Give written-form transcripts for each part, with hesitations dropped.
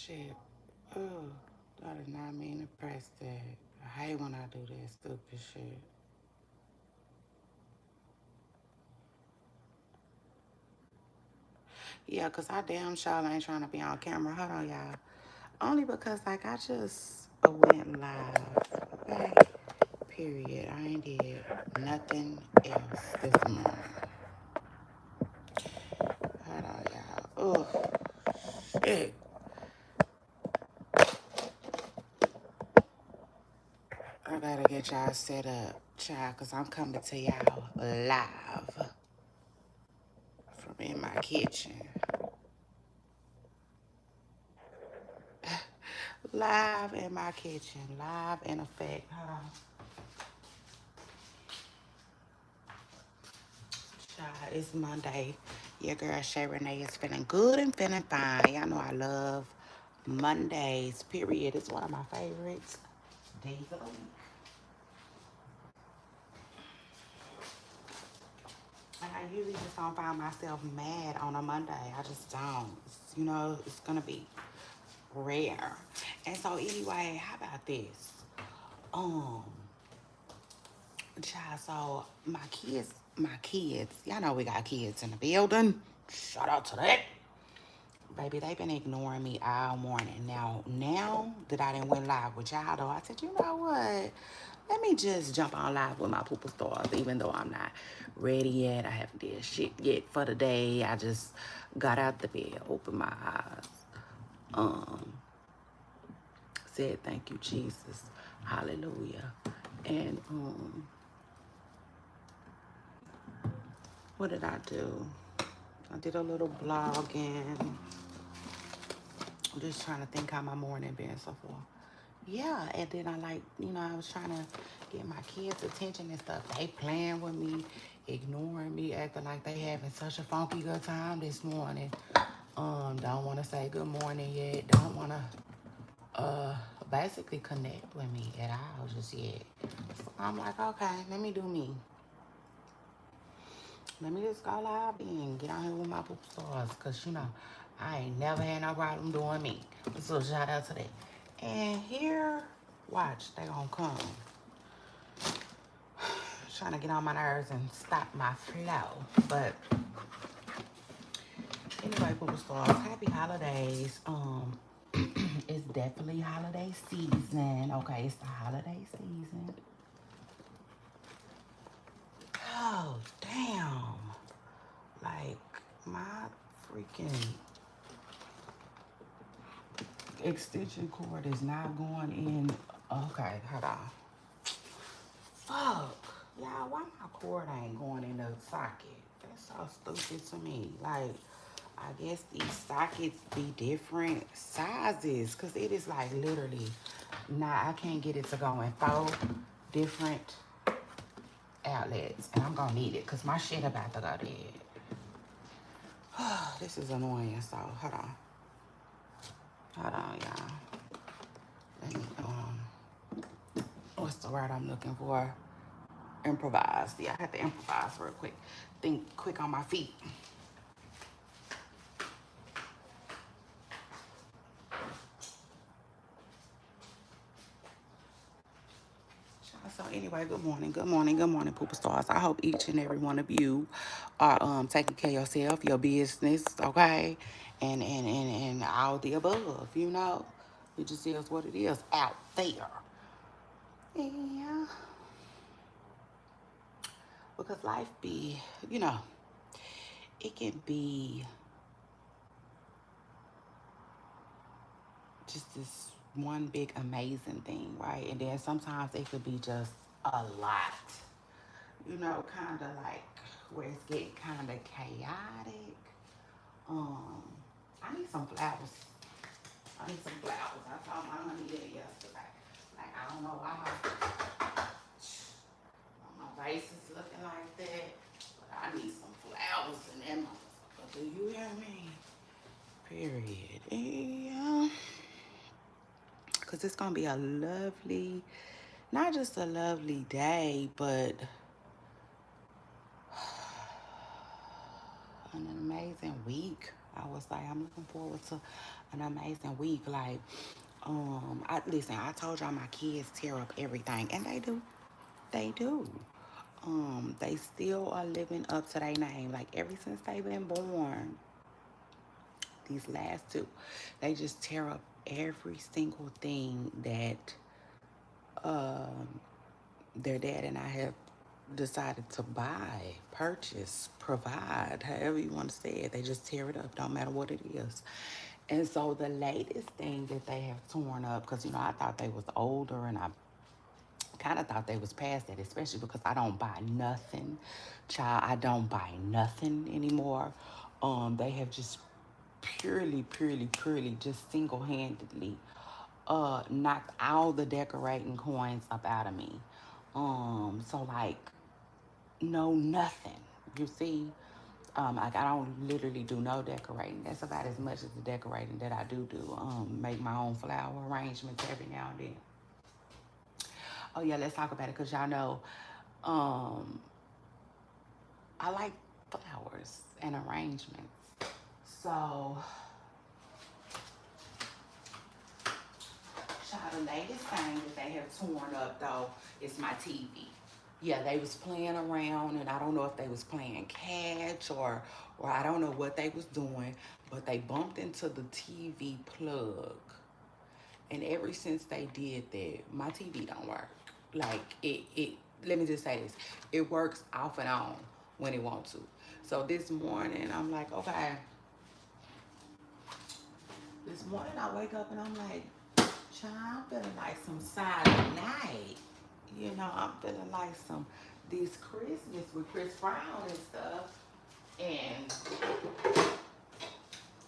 shit. Oh, I did not mean to press that. I hate when I do that stupid shit. Yeah, cause I damn sure ain't trying to be on camera. Hold on, y'all. Only because like I just went live. Okay. Period. I ain't did nothing else this morning. Hold on, y'all. Oh shit. I gotta get y'all set up, child, cause I'm coming to y'all live from in my kitchen. Live in my kitchen. Live in effect. Hold on. Child, it's Monday. Your girl Shay Renee is feeling good and feeling fine. Y'all know I love Mondays, period. It's one of my favorites days of the week. And I usually just don't find myself mad on a Monday. I just don't. It's gonna be rare. And so anyway, how about this? Um, Child, so my kids, y'all know we got kids in the building. Shout out to that. Baby, they've been ignoring me all morning. Now that I didn't went live with y'all though, I said, you know what? Let me just jump on live with my pooper stars, even though I'm not ready yet. I haven't did shit yet for the day. I just got out the bed, opened my eyes, um, said thank you, Jesus. Hallelujah. And what did I do? I did a little blogging. I'm just trying to think how my morning been so far. Yeah, and then I was trying to get my kids' attention and stuff. They playing with me, ignoring me, acting like they having such a funky good time this morning. Don't want to say good morning yet. Don't want to basically connect with me at all just yet. So I'm like, okay, let me do me. Let me just go live and get on here with my poop stars. Cause I ain't never had no problem doing me. So shout out to that. And here, watch, they gonna come. Trying to get on my nerves and stop my flow. But anyway, poop stars, happy holidays. It's definitely holiday season. Okay, it's the holiday season. Oh, damn. Like, my freaking extension cord is not going in. Okay, hold on. Fuck. Y'all, why my cord ain't going in the socket? That's so stupid to me. Like, I guess these sockets be different sizes. Because it is like literally, I can't get it to go in four different outlets. And I'm going to need it because my shit about to go dead. This is annoying. So, hold on. Hold on, y'all. Let me, what's the word I'm looking for? Improvise. Yeah, I had to improvise real quick. Think quick on my feet. So anyway, good morning, Pooper Stars. I hope each and every one of you are taking care of yourself, your business, okay, and all the above. It just is what it is out there. Yeah, because life be, it can be just this one big amazing thing, right? And then sometimes it could be just a lot, kind of like where it's getting kind of chaotic. Um, I need some flowers. I told my honey that yesterday. Like, I don't know why my face is looking like that, but I need some flowers in that motherfucker. Do you hear me? Period. Yeah. Because it's going to be a lovely, not just a lovely day, but an amazing week, I would say I'm looking forward to an amazing week. Like, I told y'all my kids tear up everything, and they do. They do. They still are living up to their name. Like ever since they've been born, these last two, they just tear up every single thing that their dad and I have decided to buy, purchase, provide, however you want to say it. They just tear it up, don't matter what it is. And so the latest thing that they have torn up, because I thought they was older, and I kind of thought they was past that, especially because I don't buy nothing. Child, I don't buy nothing anymore. They have just purely just single-handedly knocked all the decorating coins up out of me. So like, no, nothing. You see, like I don't literally do no decorating. That's about as much as the decorating that I do. Make my own flower arrangements every now and then. Oh yeah, let's talk about it, because y'all know, um, I like flowers and arrangements. So, child, the latest thing that they have torn up though is my TV. Yeah, they was playing around, and I don't know if they was playing catch, or I don't know what they was doing, but they bumped into the TV plug. And ever since they did that, my TV don't work. Like it let me just say this. It works off and on when it wants to. So this morning I'm like, okay. This morning I wake up and I'm like, child, I'm feeling like some Silent Night. I'm feeling like some This Christmas with Chris Brown and stuff. And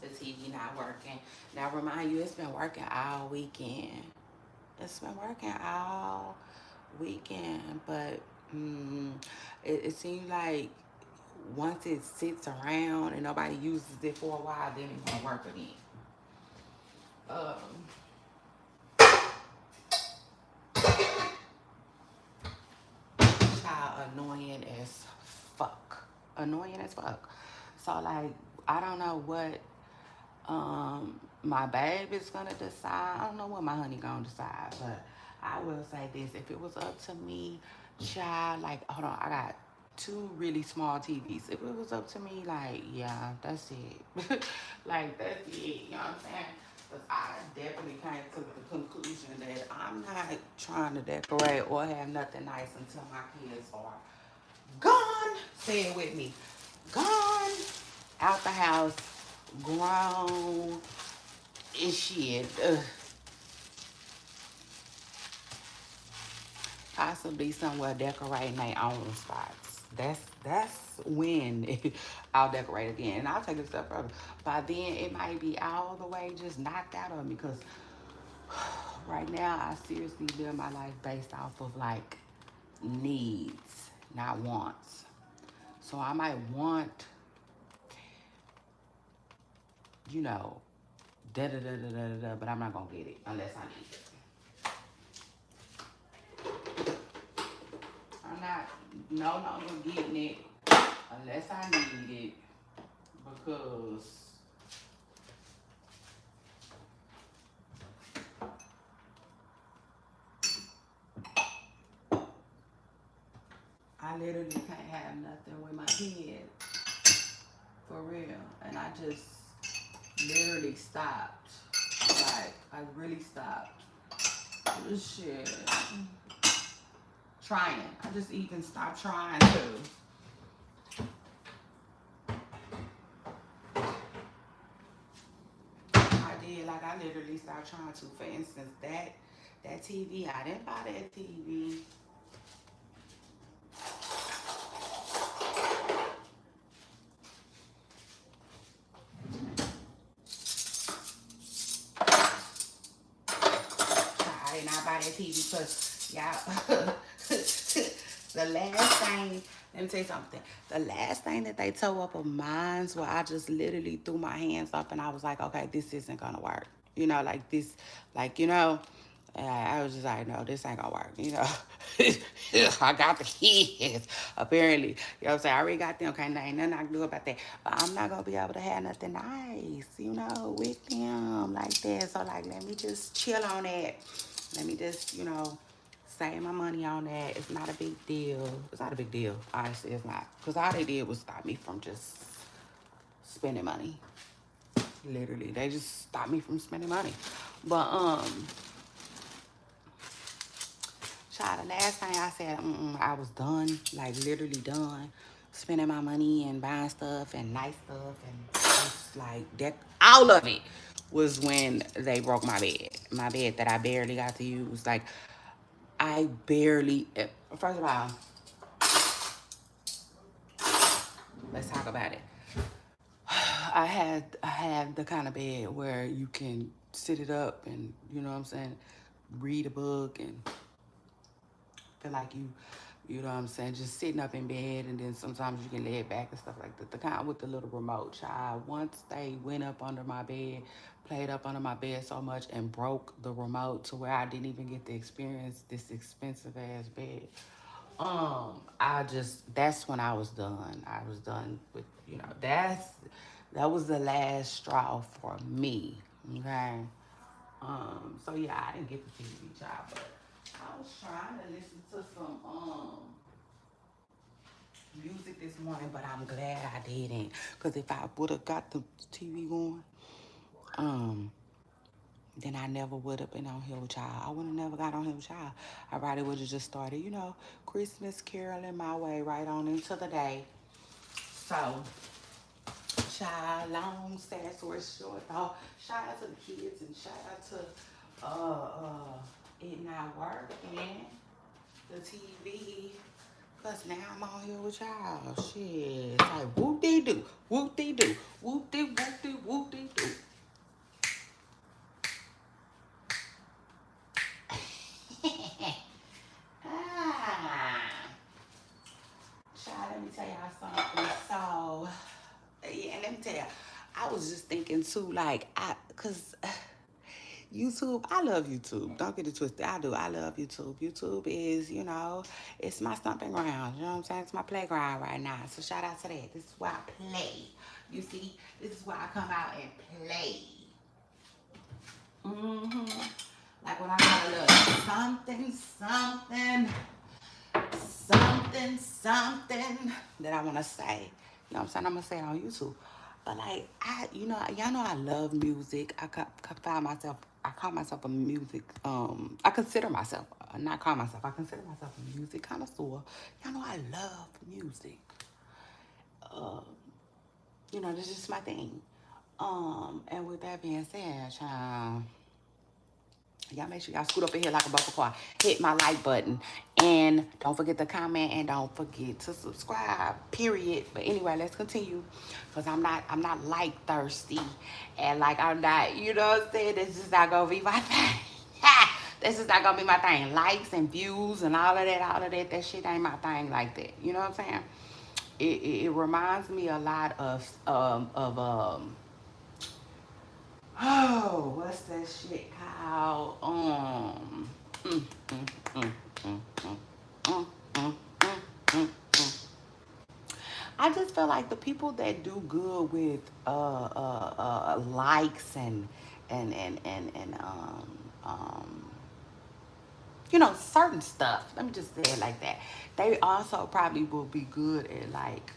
the TV not working. Now remind you, it's been working all weekend. It's been working all weekend, but it seems like once it sits around and nobody uses it for a while, then it's gonna work again. Um, Child, annoying as fuck. Annoying as fuck. So like, I don't know what my baby's gonna decide. I don't know what my honey gonna decide, but I will say this: if it was up to me, child, like, hold on, I got two really small TVs. If it was up to me, like, yeah, that's it. Like, that's it. You know what I'm saying? Because I definitely came to the conclusion that I'm not trying to decorate or have nothing nice until my kids are gone. Say it with me. Gone out the house, grown and shit. Possibly somewhere decorating their own spots. That's when I'll decorate again. And I'll take it a step further. By then, it might be all the way just knocked out of me, because right now, I seriously live my life based off of like needs, not wants. So I might want, you know, da da da da da da, but I'm not gonna get it unless I need it. I'm not no longer getting it unless I need it, because I literally can't have nothing with my kids. For real. And I just literally stopped. Like, I really stopped. This shit. Trying. I just even stopped trying to. I did. Like, I literally stopped trying to. For instance, that TV, I didn't buy that TV. I did not buy that TV because, y'all, the last thing, let me tell you something. The last thing that they tore up of mine, where I just literally threw my hands up and I was like, okay, this isn't going to work. Like this, like, And I was just like, no, this ain't gonna work, you know. I got the kids, apparently. You know what I'm saying? I already got them, okay, there ain't nothing I can do about that. But I'm not gonna be able to have nothing nice, you know, with them like that. So, like, let me just chill on that. Let me just, you know, save my money on that. It's not a big deal. It's not a big deal. Honestly, it's not. Because all they did was stop me from just spending money. Literally, they just stopped me from spending money. But, child, the last thing I said, I was done, like literally done spending my money and buying stuff and nice stuff and just like that. All of it was when they broke my bed. My bed that I barely got to use. Like, I barely, first of all, let's talk about it. I had the kind of bed where you can sit it up and, you know what I'm saying, read a book and feel like you know what I'm saying, just sitting up in bed, and then sometimes you can lay it back and stuff like that. The kind with the little remote, child. Once they went up under my bed, played up under my bed so much and broke the remote to where I didn't even get to experience this expensive ass bed. That's when I was done. I was done with, you know, that was the last straw for me. Okay. So yeah, I didn't get the TV, child, but I was trying to listen to some music this morning, but I'm glad I didn't. Cause if I would have got the TV going, um, then I never would have been on here with y'all. I would have never got on here with y'all. I probably would have just started, you know, Christmas caroling my way right on into the day. So, child, long, sad, story short, though. Shout out to the kids and shout out to it not working, the TV. Cause now I'm on here with y'all. Shit. It's like whoop de doo. Whoop de doo. Whoop de whoop de whoop de doo. Ah. Child, let me tell y'all something. So, yeah, let me tell you. I was just thinking too, like, cause YouTube, I love YouTube. Don't get it twisted. I do. I love YouTube. YouTube is, you know, it's my stomping ground. You know what I'm saying? It's my playground right now. So shout out to that. This is where I play. You see, this is where I come out and play. Like when I got a little something that I want to say. You know what I'm saying? I'm going to say it on YouTube. But like, y'all know I love music. I call myself a music, I consider myself, not call myself, I consider myself a music connoisseur. Y'all know I love music. Uh, you know, this is just my thing. And with that being said, child, y'all make sure y'all scoot up in here like a bumper car. Hit my like button. And don't forget to comment and don't forget to subscribe. Period. But anyway, let's continue. Because I'm not like thirsty. And like I'm not, you know what I'm saying? This is not gonna be my thing. This is not gonna be my thing. Likes and views and all of that, that shit ain't my thing like that. You know what I'm saying? It reminds me a lot of what's that shit called? Mm, mm, mm, mm, mm, mm, mm, mm, mm, mm. I just feel like the people that do good with likes and you know, certain stuff. Let me just say it like that. They also probably will be good at like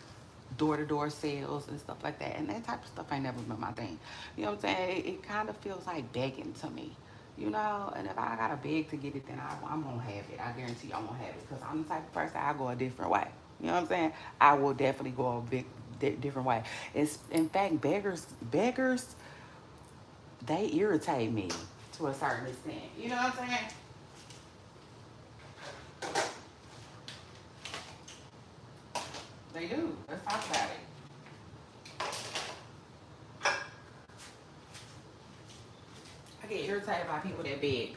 door-to-door sales and stuff like that. And that type of stuff ain't never been my thing. You know what I'm saying? It kind of feels like begging to me. You know, and if I gotta beg to get it, then I'm gonna have it. I guarantee you I'm gonna have it. Because I'm the type of person, I go a different way. You know what I'm saying? I will definitely go a different way. It's, in fact, beggars, they irritate me to a certain extent. You know what I'm saying? They do. Let's talk about it. I get irritated by people that beg.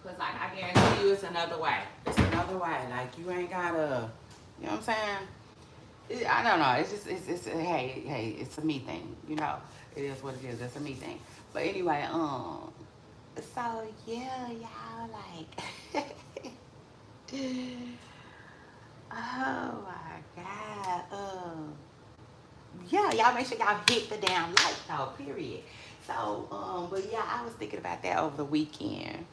Cause like I guarantee you it's another way. It's another way. Like you ain't gotta, you know what I'm saying? I don't know. It's just it's hey, it's a me thing. You know, it is what it is. It's a me thing. But anyway, So yeah, y'all, like, oh my God. Yeah, y'all make sure y'all hit the damn like though, period. So, but yeah, I was thinking about that over the weekend.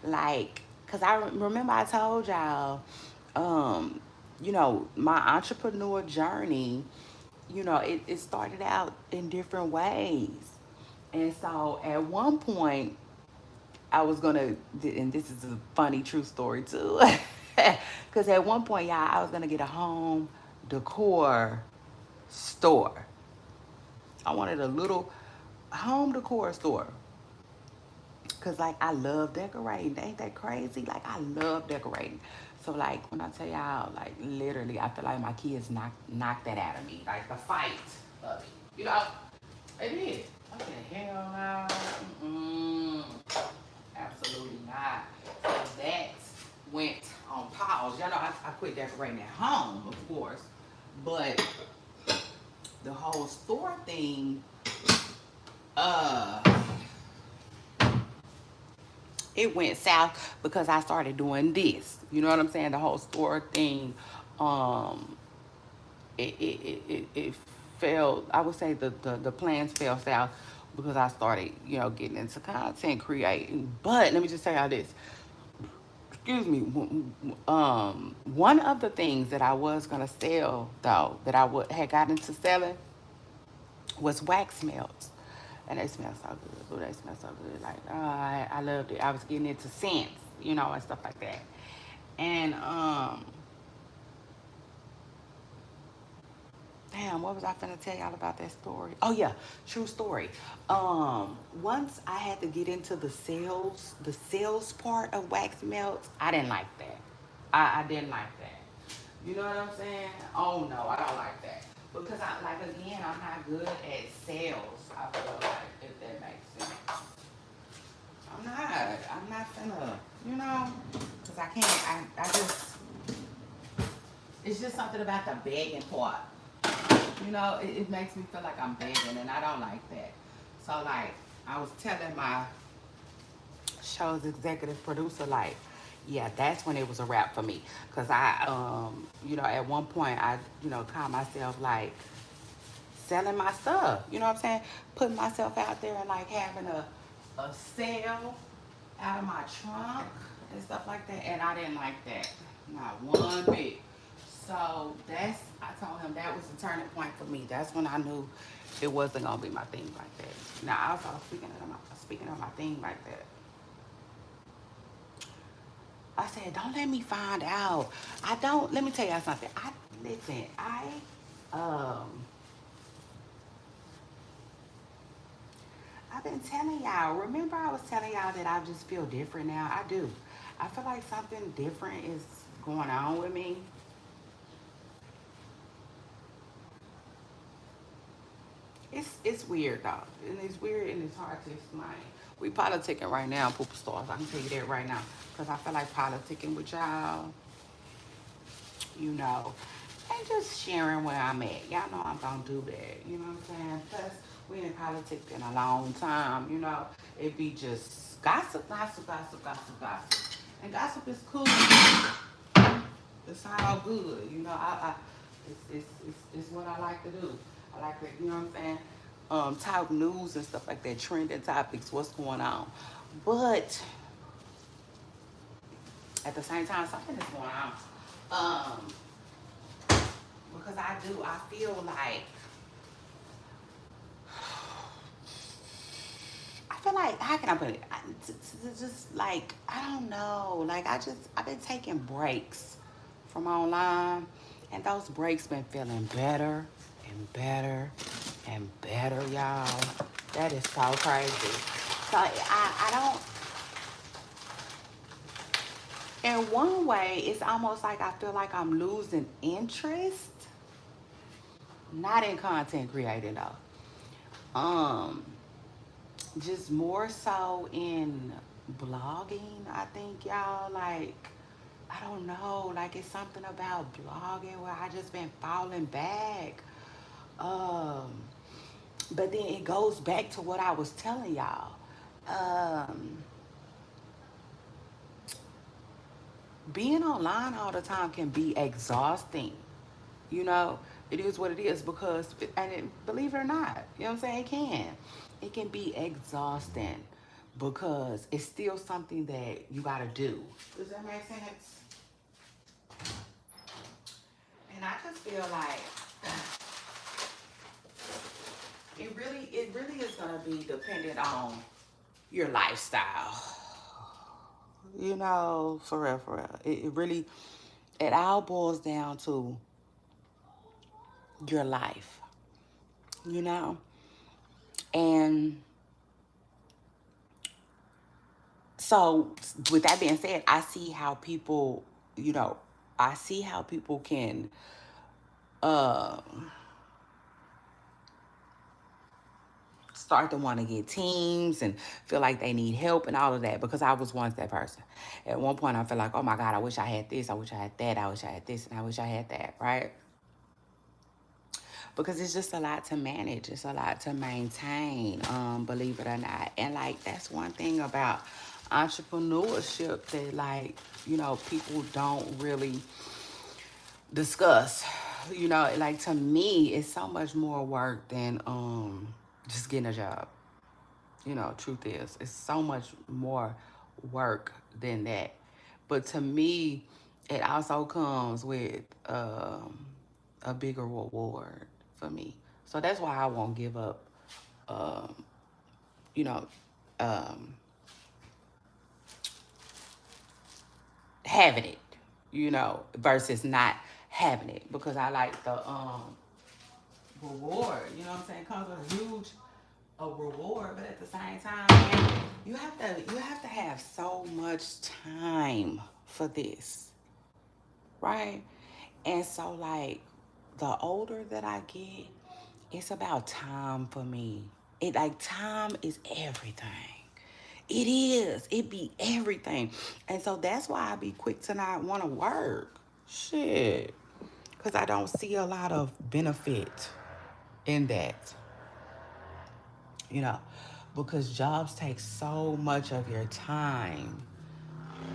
Like, cause remember I told y'all, um, my entrepreneur journey, it started out in different ways. And so at one point, I was gonna, and this is a funny true story too. Cause at one point, y'all, I was gonna get a home decor store. I wanted a little home decor store. Cause like I love decorating. Ain't that crazy? Like I love decorating. So like when I tell y'all, like literally I feel like my kids knocked that out of me. Like the fight of it. It is. I said, hell no. Mm-mm. Absolutely not. So that went on pause. Y'all know I quit decorating at home, of course. But the whole store thing, uh it went south because I started doing this. You know what I'm saying? The whole store thing, um, it fell. I would say the plans fell south because I started, getting into content creating. But let me just say all this. Excuse me. One of the things that I was gonna sell though, that had got into selling, was wax melts. And they smell so good. Ooh, they smell so good. Like, I loved it. I was getting into scents, and stuff like that. And damn, what was I finna tell y'all about that story? Oh yeah, true story. Once I had to get into the sales part of wax melts, I didn't like that. I didn't like that. You know what I'm saying? Oh no, I don't like that. Because again, I'm not good at sales. I feel like, if that makes sense. I'm not finna, because I can't, I just, it's just something about the begging part. It makes me feel like I'm begging, and I don't like that. So, like, I was telling my show's executive producer, like, yeah, that's when it was a wrap for me. Because at one point, I, called myself, like, selling my stuff. You know what I'm saying? Putting myself out there and, like, having a sale out of my trunk and stuff like that. And I didn't like that. Not one bit. So I told him that was the turning point for me. That's when I knew it wasn't gonna be my thing like that. Now also speaking of my thing like that, I said, don't let me find out. Let me tell y'all something. Um I've been telling y'all, remember I was telling y'all that I just feel different now? I do. I feel like something different is going on with me. It's weird though, and it's weird and it's hard to explain. We politicking right now, Pooper Stars. I can tell you that right now, cause I feel like politicking with y'all, you know, and just sharing where I'm at. Y'all know I'm gonna do that. You know what I'm saying? Plus, we in politics in a long time. It be just gossip, gossip, gossip, gossip, gossip, and gossip is cool. It's all good. It's what I like to do. I like to, you know what I'm saying? Talk news and stuff like that, trending topics, what's going on. But at the same time, something is going on. Because I feel like, how can I put it? Just like, I don't know. Like, I've been taking breaks from online, and those breaks been feeling better and better and better, y'all. That is so crazy. So I don't. In one way, it's almost like I feel like I'm losing interest. Not in content creating though. Just more so in blogging, I think, y'all. Like, I don't know. Like, it's something about blogging where I just been falling back. Um, but then it goes back to what I was telling y'all. Um, being online all the time can be exhausting. You know, it is what it is because, believe it or not, you know what I'm saying? It can. It can be exhausting because it's still something that you got to do. Does that make sense? And I just feel like it really is gonna be dependent on your lifestyle. You know, for real, for real. It really, it all boils down to your life. You know, and so with that being said, I see how people, you know, I see how people can uh, start to want to get teams and feel like they need help and all of that because I was once that person. At one point, I feel like, oh my God, I wish I had this, I wish I had that, I wish I had this, and I wish I had that, right? Because it's just a lot to manage, it's a lot to maintain, believe it or not. And like, that's one thing about entrepreneurship that, like, you know, people don't really discuss. You know, like, to me, it's so much more work than just getting a job. You know, truth is, it's so much more work than that. But to me, it also comes with a bigger reward for me. So that's why I won't give up, um, you know, um, having it, you know, versus not having it because I like the reward. You know what I'm saying? It comes with a huge a reward, but at the same time, man, you have to have so much time for this, right? And so, like, the older that I get, it's about time for me. It, like, time is everything. It is. It be everything. And so that's why I be quick to not want to work. Shit. Because I don't see a lot of benefit in that, you know, because jobs take so much of your time.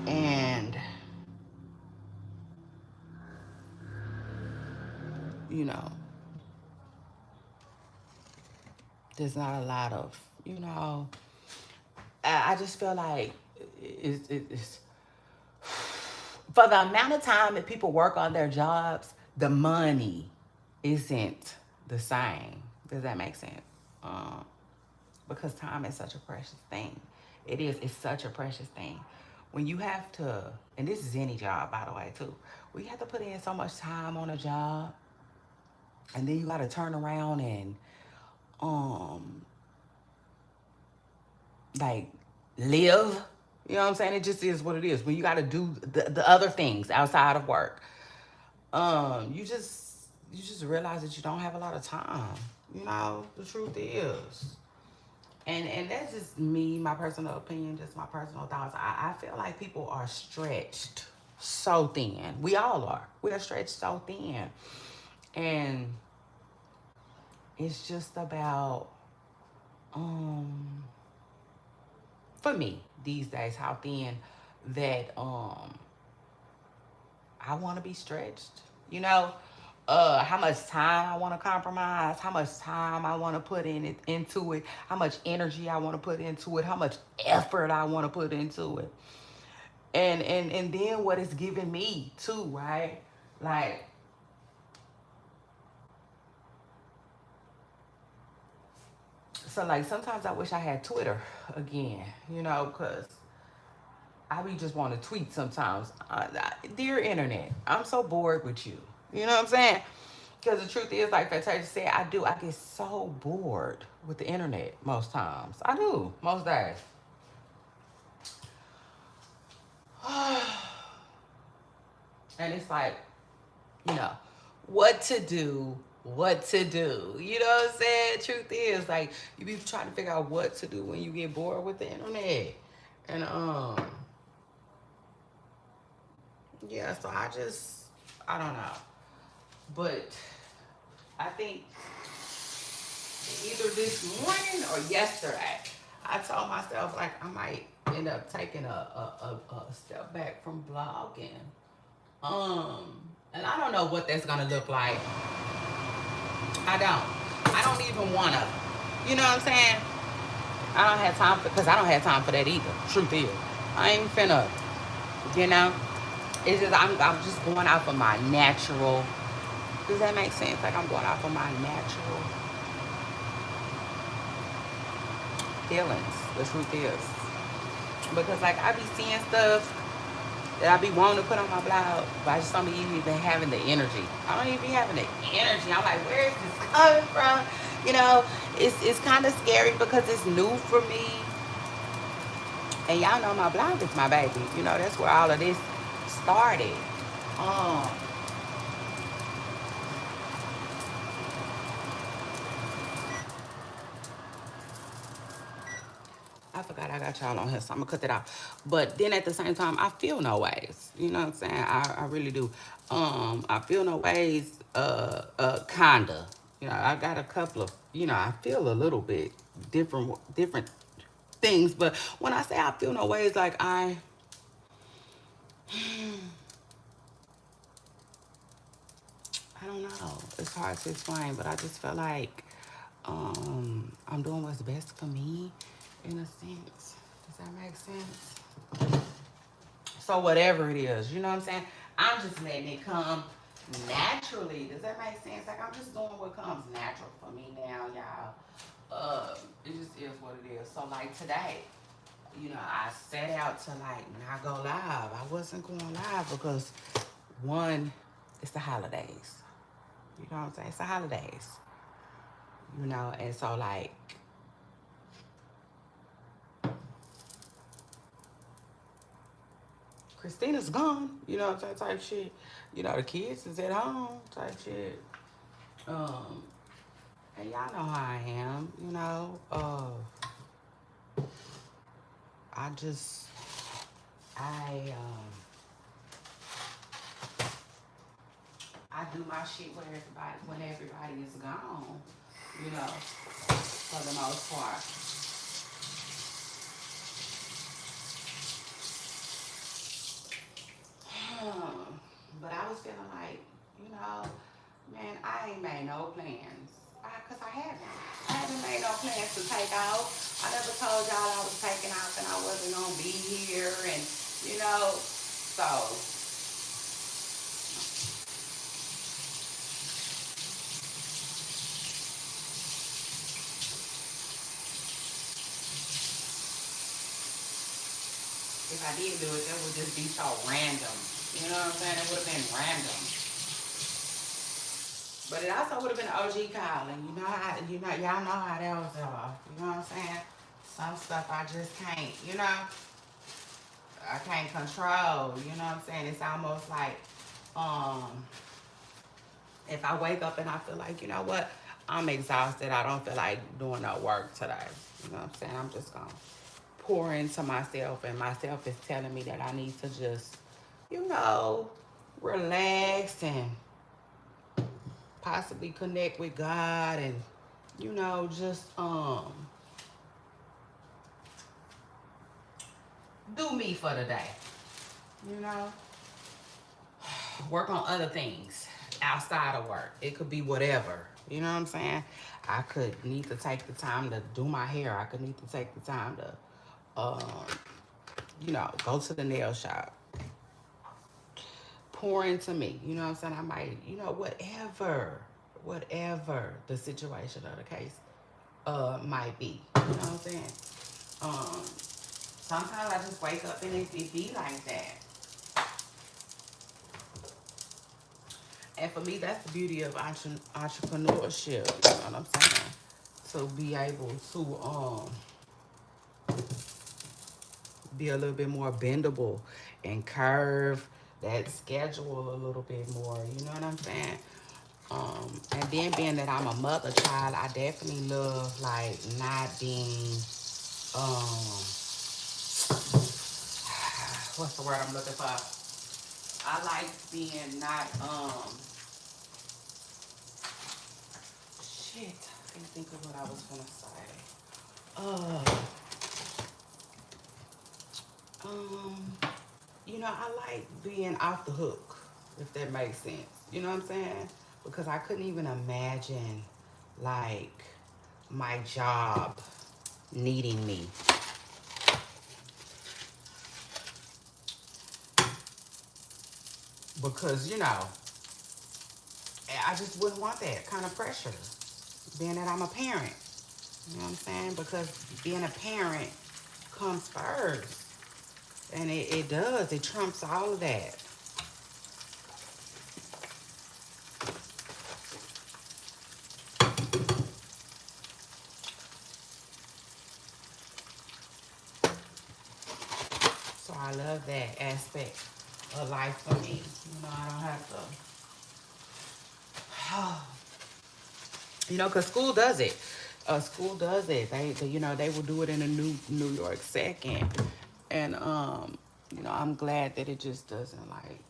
And, you know, there's not a lot of, you know, I just feel like it's for the amount of time that people work on their jobs, the money isn't the same. Does that make sense? Um, because time is such a precious thing. It is. It's such a precious thing. When you have to, and this is any job, by the way, too. We have to put in so much time on a job, and then you got to turn around and, um, like, live. You know what I'm saying? It just is what it is. When you got to do the other things outside of work, you just realize that you don't have a lot of time. You know, the truth is. And that's just me, my personal opinion, just my personal thoughts. I feel like people are stretched so thin. We all are. We are stretched so thin. And it's just about, um, for me these days, how thin that I want to be stretched. You know, how much time I want to compromise, how much time I want to put into it, how much energy I want to put into it, how much effort I want to put into it, and then what it's giving me too, right? Like, so, like, sometimes I wish I had Twitter again, you know, because I be just want to tweet sometimes. Dear internet, I'm so bored with you. You know what I'm saying? Because the truth is, like Fantasia said, I get so bored with the internet most times. I do, most days. And it's like, you know, what to do, what to do. You know what I'm saying? Truth is, like, you be trying to figure out what to do when you get bored with the internet. And, yeah, so I don't know. But I think either this morning or yesterday, I told myself, like, I might, end up taking a step back from blogging. And I don't know what that's gonna look like. I don't even wanna. You know what I'm saying? I don't have time for, because I don't have time for that either. Truth is, I ain't finna. You know, it's just I'm just going off of my natural. Does that make sense? Like I'm going off of my natural feelings. The truth is, because like I be seeing stuff that I be wanting to put on my blog, but I just don't be even having the energy. I don't even be having the energy. I'm like, where is this coming from? You know, it's kind of scary because it's new for me. And y'all know my blog is my baby. You know, that's where all of this started. Um, I forgot I got y'all on here, so I'm gonna cut that off. But then at the same time, I feel no ways. You know what I'm saying? I really do. I feel no ways, kinda. You know, I got a couple of, I feel a little bit different things. But when I say I feel no ways, like I don't know. It's hard to explain, but I just feel like I'm doing what's best for me in a sense. Does that make sense? So whatever it is, you know what I'm saying? I'm just letting it come naturally. Does that make sense? Like I'm just doing what comes natural for me now, y'all. It just is what it is. So like today, I set out to like not go live. I wasn't going live because one, it's the holidays. You know what I'm saying? It's the holidays. And so like Christina's gone, you know what I'm saying, type shit. The kids is at home, type shit. Um, and y'all know how I am, I just, I do my shit when everybody is gone, for the most part. But I was feeling like, man, I ain't made no plans. Cause I haven't. I haven't made no plans to take out. I never told y'all I was taking out and I wasn't gonna be here, and so if I did do it, that would just be so random. You know what I'm saying? It would have been random. But it also would have been OG calling. Y'all know how that was off. You know what I'm saying? Some stuff I just can't, I can't control. You know what I'm saying? It's almost like, if I wake up and I feel like, you know what, I'm exhausted. I don't feel like doing no work today. You know what I'm saying? I'm just going to pour into myself, and myself is telling me that I need to just, relax and possibly connect with God and, just do me for the day. You know? Work on other things outside of work. It could be whatever. You know what I'm saying? I could need to take the time to do my hair. I could need to take the time to, go to the nail shop. Pour into me. You know what I'm saying? I might, whatever the situation or the case might be. You know what I'm saying? Sometimes I just wake up and it be like that. And for me, that's the beauty of entrepreneurship. You know what I'm saying? To be able to be a little bit more bendable and curve that schedule a little bit more. You know what I'm saying? And then being that I'm a mother child, I definitely love like not being what's the word I'm looking for? I like being not shit. I can't think of what I was gonna say. You know, I like being off the hook, if that makes sense. You know what I'm saying? Because I couldn't even imagine, like, my job needing me. Because, you know, I just wouldn't want that kind of pressure, being that I'm a parent. You know what I'm saying? Because being a parent comes first. And it does. It trumps all of that. So I love that aspect of life for me. You know, I don't have to, you know, because school does it. School does it. They, you know, they will do it in a New York second. And, you know, I'm glad that it just doesn't, like,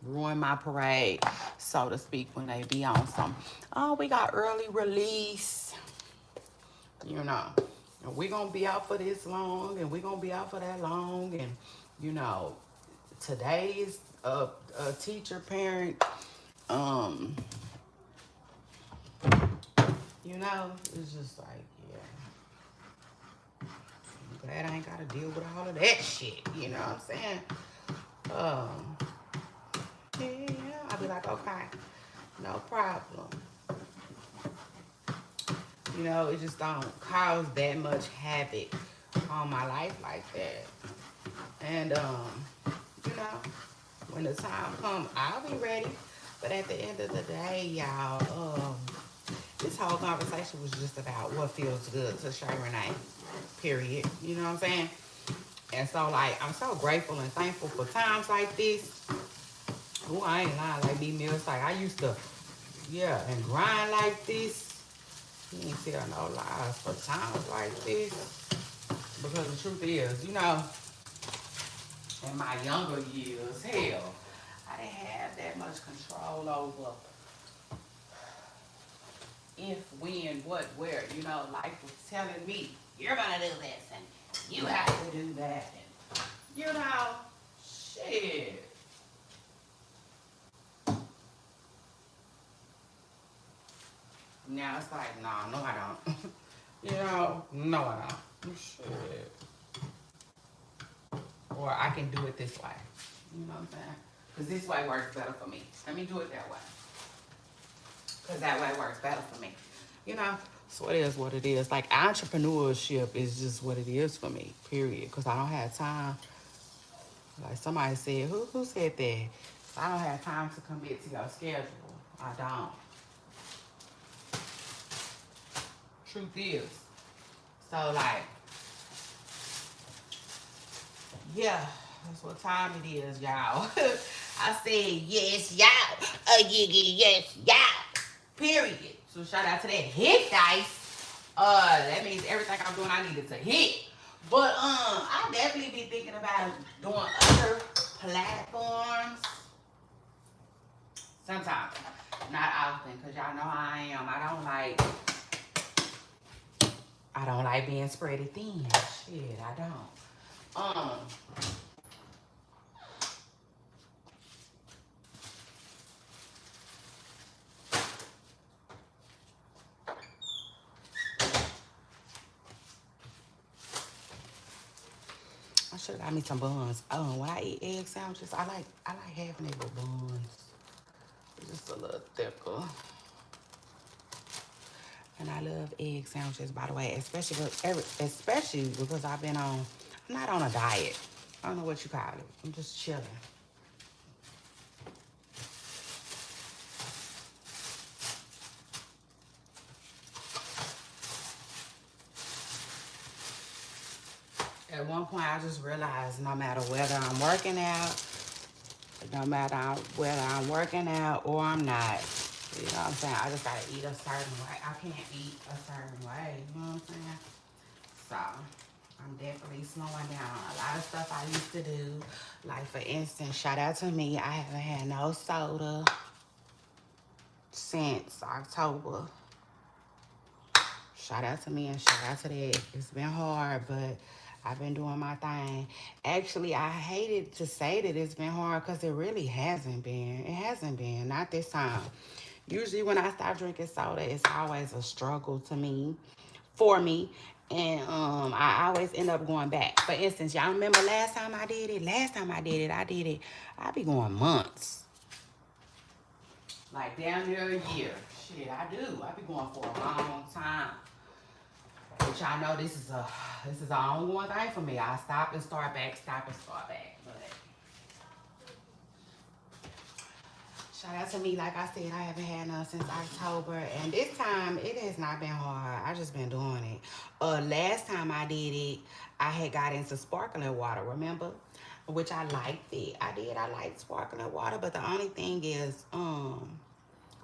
ruin my parade, so to speak, when they be on some, oh, we got early release, you know, and we gonna be out for this long, and we gonna be out for that long, and, you know, today's a teacher parent, um, you know, it's just like, yeah, I'm glad I ain't gotta deal with all of that shit, you know what I'm saying? Um, yeah, I'll be like, okay, no problem. You know, it just don't cause that much havoc on my life like that. And, you know, when the time comes, I'll be ready. But at the end of the day, y'all, this whole conversation was just about what feels good to Shay Renee, period. You know what I'm saying? And so, like, I'm so grateful and thankful for times like this. Ooh, I ain't lying, like me, Mills. Like, I used to, yeah, and grind like this. You ain't tell no lies for times like this. Because the truth is, you know, in my younger years, hell, I didn't have that much control over if, when, what, where. You know, life was telling me, you're gonna do this and you have to do that. And, you know, shit. Now it's like, nah, no, I don't. You know, no, I don't. Shit. Or I can do it this way. You know what I'm saying? Because this way works better for me. Let me do it that way. Because that way works better for me. You know? So it is what it is. Like, entrepreneurship is just what it is for me, period. Because I don't have time. Like somebody said, who said that? I don't have time to commit to your schedule. I don't. Truth is. So, like, yeah, that's what time it is, y'all. I said, yes, y'all. Yes, y'all. Period. So shout out to that hit dice. That means everything I'm doing, I needed to hit. But I definitely be thinking about doing other platforms. Sometimes, not often, cause y'all know how I am. I don't like being spread thin. Shit, I don't. I should have got me some buns. When I eat egg sandwiches, I like having it with buns. It's just a little thicker. And I love egg sandwiches, by the way, especially because I'm not on a diet. I don't know what you call it. I'm just chilling. At one point, I just realized no matter whether I'm working out, no matter whether I'm working out or I'm not, you know what I'm saying? I just gotta eat a certain way. I can't eat a certain way, you know what I'm saying? So, I'm definitely slowing down a lot of stuff I used to do. Like, for instance, shout out to me, I haven't had no soda since October. Shout out to me and shout out to that. It's been hard, but I've been doing my thing. Actually, I hated to say that it's been hard because it really hasn't been. It hasn't been. Not this time. Usually when I start drinking soda, it's always a struggle to me, for me. And I always end up going back. For instance, y'all remember last time I did it? Last time I did it, I be going months. Like down near a year. Shit, I do. I be going for a long time. Which I know this is an ongoing thing for me. I stop and start back, stop and start back. But shout out to me, like I said, I haven't had none since October, and this time it has not been hard. I just been doing it. Last time I did it, I had got into sparkling water. Remember? Which I liked it. I did. I liked sparkling water, but the only thing is,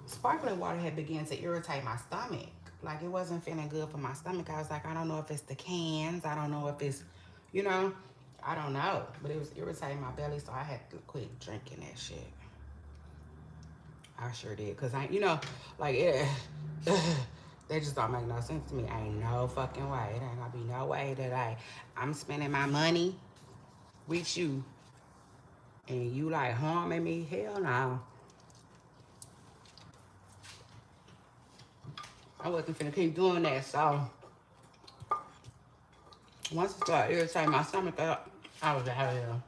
sparkling water had begun to irritate my stomach. Like, it wasn't feeling good for my stomach. I was like, I don't know if it's the cans. I don't know if it's, you know, I don't know. But it was irritating my belly, so I had to quit drinking that shit. I sure did. Because, like, that just don't make no sense to me. Ain't no fucking way. It ain't gonna be no way that I'm spending my money with you and you, like, harming me. Hell no. I wasn't finna keep doing that, so once it started irritating my stomach up, I was out of here.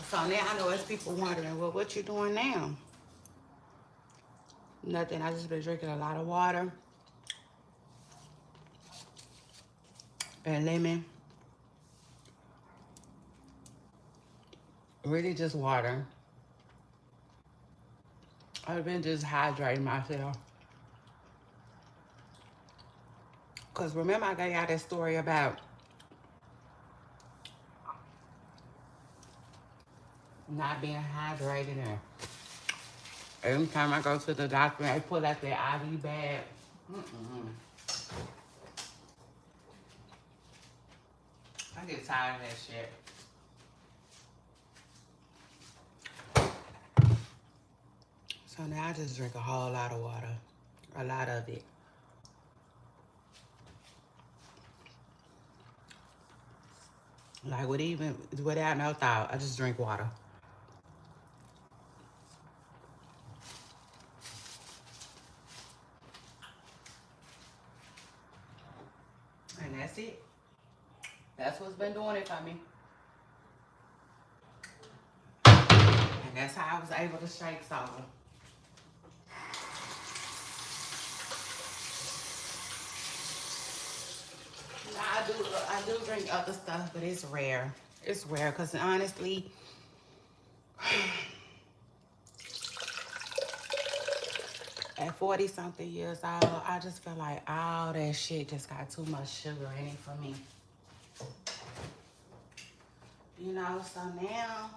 So now I know there's people wondering, well, what you doing now? Nothing. I just been drinking a lot of water and lemon. Really just water. I've been just hydrating myself. Because remember I gave y'all that story about not being hydrated, and every time I go to the doctor, they pull out their IV bag. I get tired of that shit. So now I just drink a whole lot of water. A lot of it. Like, without no thought, I just drink water. And that's it. That's what's been doing it for me. And that's how I was able to shake soda. I do drink other stuff, but it's rare. It's rare because honestly, at 40 something years old, I just feel like all that shit just got too much sugar in it for me. You know, so now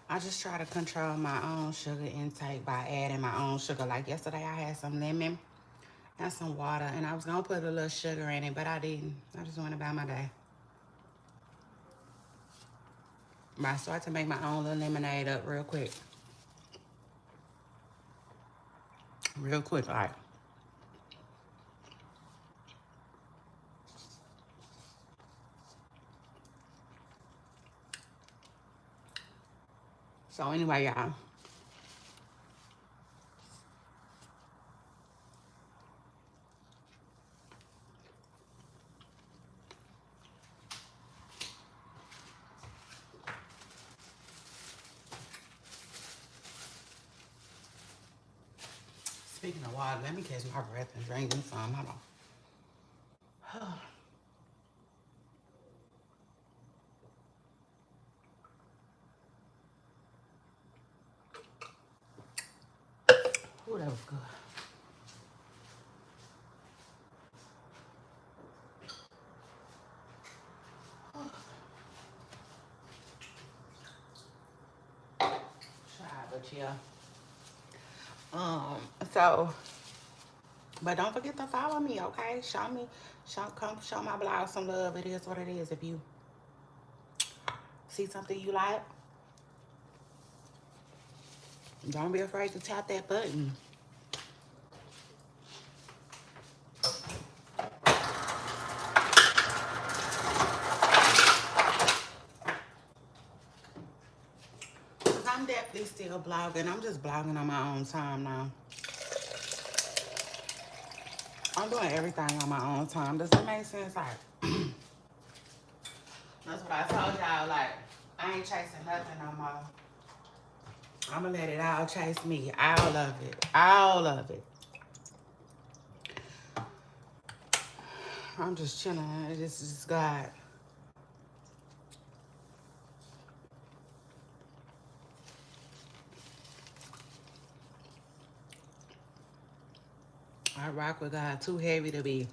I just try to control my own sugar intake by adding my own sugar. Like yesterday, I had some lemon and some water, and I was gonna put a little sugar in it, but I didn't. I just went about my day. But I started to make my own little lemonade up real quick. Real quick, all right. So anyway, y'all. Speaking of water, let me catch my breath and drink me some. Hold on. Ooh, that was good. Try, but yeah. So But don't forget to follow me, okay? Come show my blog some love. It is what it is. If you see something you like, don't be afraid to tap that button. Cause I'm definitely still blogging. I'm just blogging on my own time now. I'm doing everything on my own time. Does that make sense? Like, that's what I told y'all. Like, I ain't chasing nothing no more. I'm gonna let it all chase me. All of it. All of it. I'm just chilling. This is God. I rock with God. Too heavy to be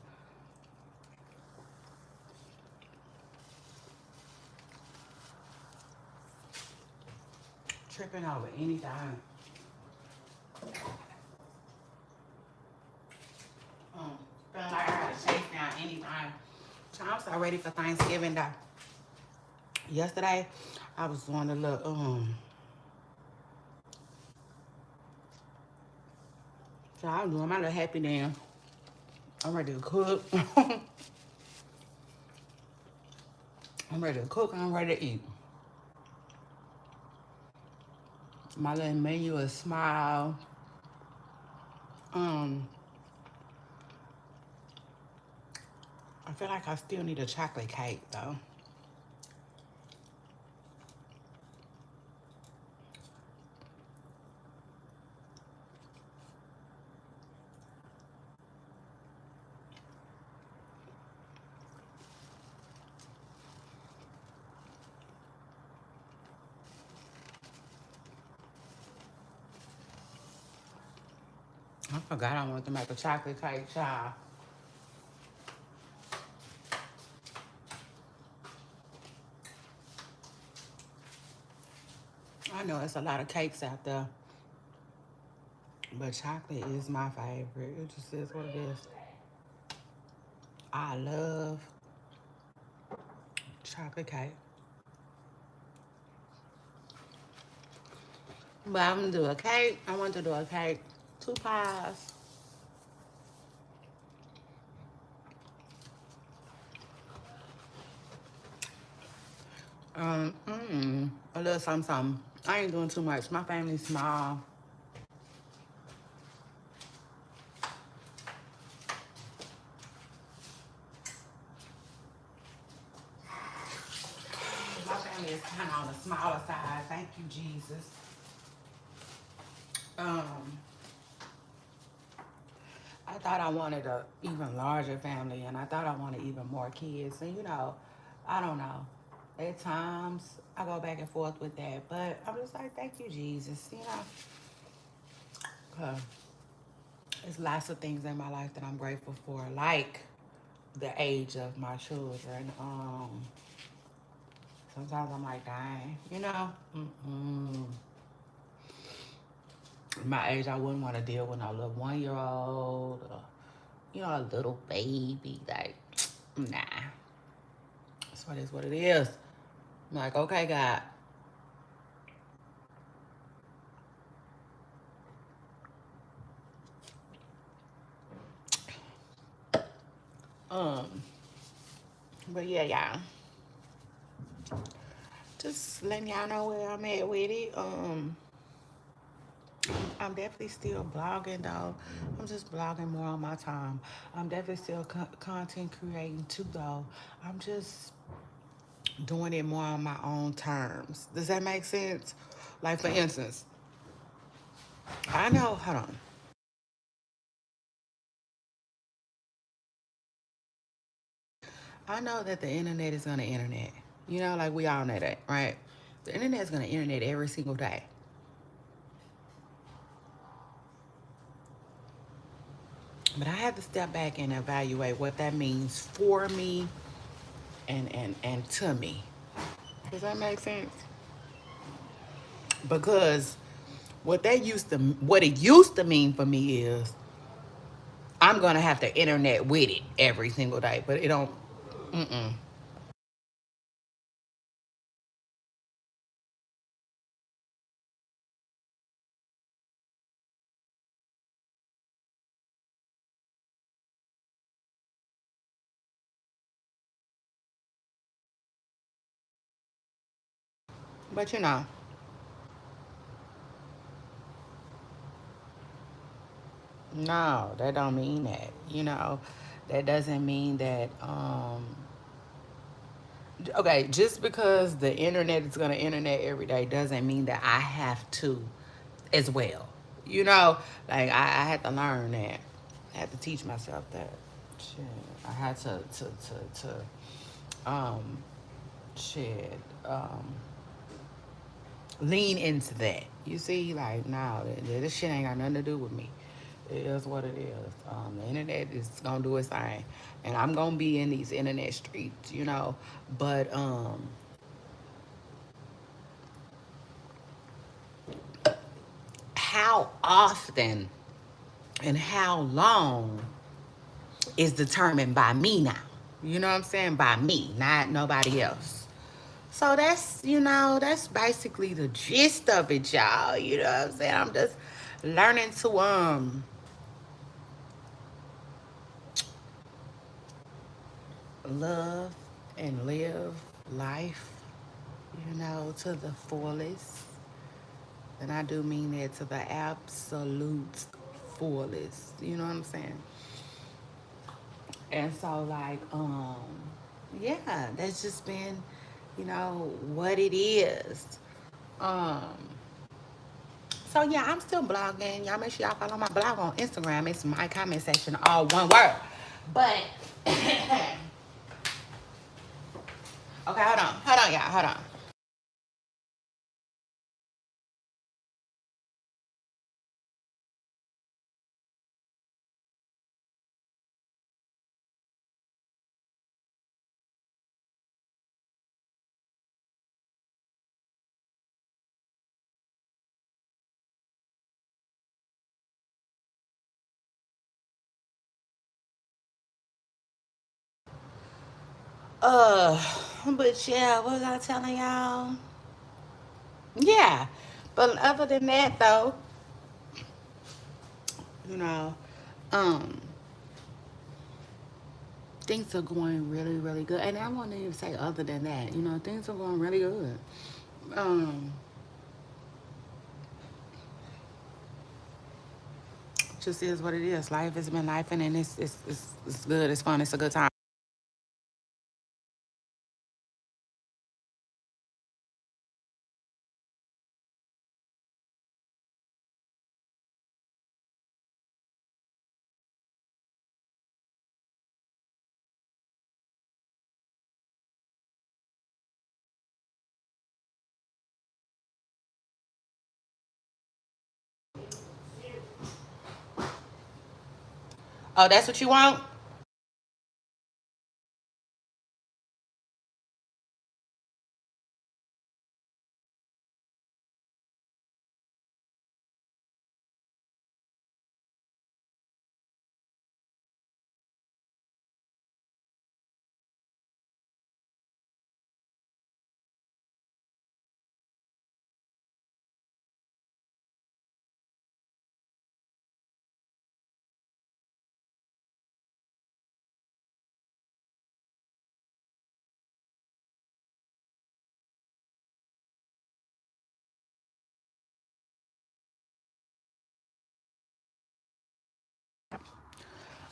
tripping over anything. Feeling like I gotta chase down anything. So I'm so ready for Thanksgiving though. Yesterday, I was doing a little so I was doing my little happy dance. I'm ready to cook. I'm ready to cook and I'm ready to eat. My little menu is smile. I feel like I still need a chocolate cake though. I forgot I wanted to make a chocolate cake, child. I know it's a lot of cakes out there, but chocolate is my favorite. It just is what it is. I love chocolate cake. But I'm gonna do a cake. I want to do a cake. 2 pies. A little something, something. I ain't doing too much. My family's small. My family is kind of on the smaller side. Thank you, Jesus. I thought I wanted a even larger family, and I thought I wanted even more kids. And you know, I don't know. At times, I go back and forth with that, but I'm just like, thank you, Jesus. You know, there's lots of things in my life that I'm grateful for, like the age of my children. Sometimes I'm like, dang, you know, my age, I wouldn't want to deal with no little 1-year-old or, you know, a little baby. Like, nah. That's what it is, what it is. I'm like, okay, God. Um, but yeah, y'all. Just letting y'all know where I'm at with it. I'm definitely still blogging though. I'm just blogging more on my time. I'm definitely still content creating too though. I'm just doing it more on my own terms. Does that make sense? Like for instance, I know, hold on. I know that the internet is gonna internet. You know, like we all know that, right? The internet is gonna internet every single day. But I have to step back and evaluate what that means for me and to me. Does that make sense? Because what it used to mean for me is I'm gonna have to internet with it every single day, but it don't. Mm-mm. But no, that don't mean that. That doesn't mean that. Okay, just because the internet is gonna internet every day doesn't mean that I have to, as well. You know, like I had to learn that. I had to teach myself that. Shit, I had to shit, lean into that. You see, like, nah, this shit ain't got nothing to do with me. It is what it is. The internet is gonna do its thing, and I'm gonna be in these internet streets, But how often and how long is determined by me now. You know what I'm saying? By me, not nobody else. So that's basically the gist of it, y'all. You know what I'm saying? I'm just learning to love and live life, to the fullest. And I do mean that to the absolute fullest. You know what I'm saying? And so like, yeah, that's just been, what it is. Um, so yeah, I'm still blogging. Y'all make sure y'all follow my blog on Instagram. It's my comment section, all one word. But okay, hold on, y'all, hold on. Uh, but yeah, what was I telling y'all? Yeah, but other than that though, you know, um, things are going really, really good. And I won't even say other than that, things are going really good. Um, just is what it is. Life has been life, and it's good. It's fun. It's a good time. Oh, that's what you want?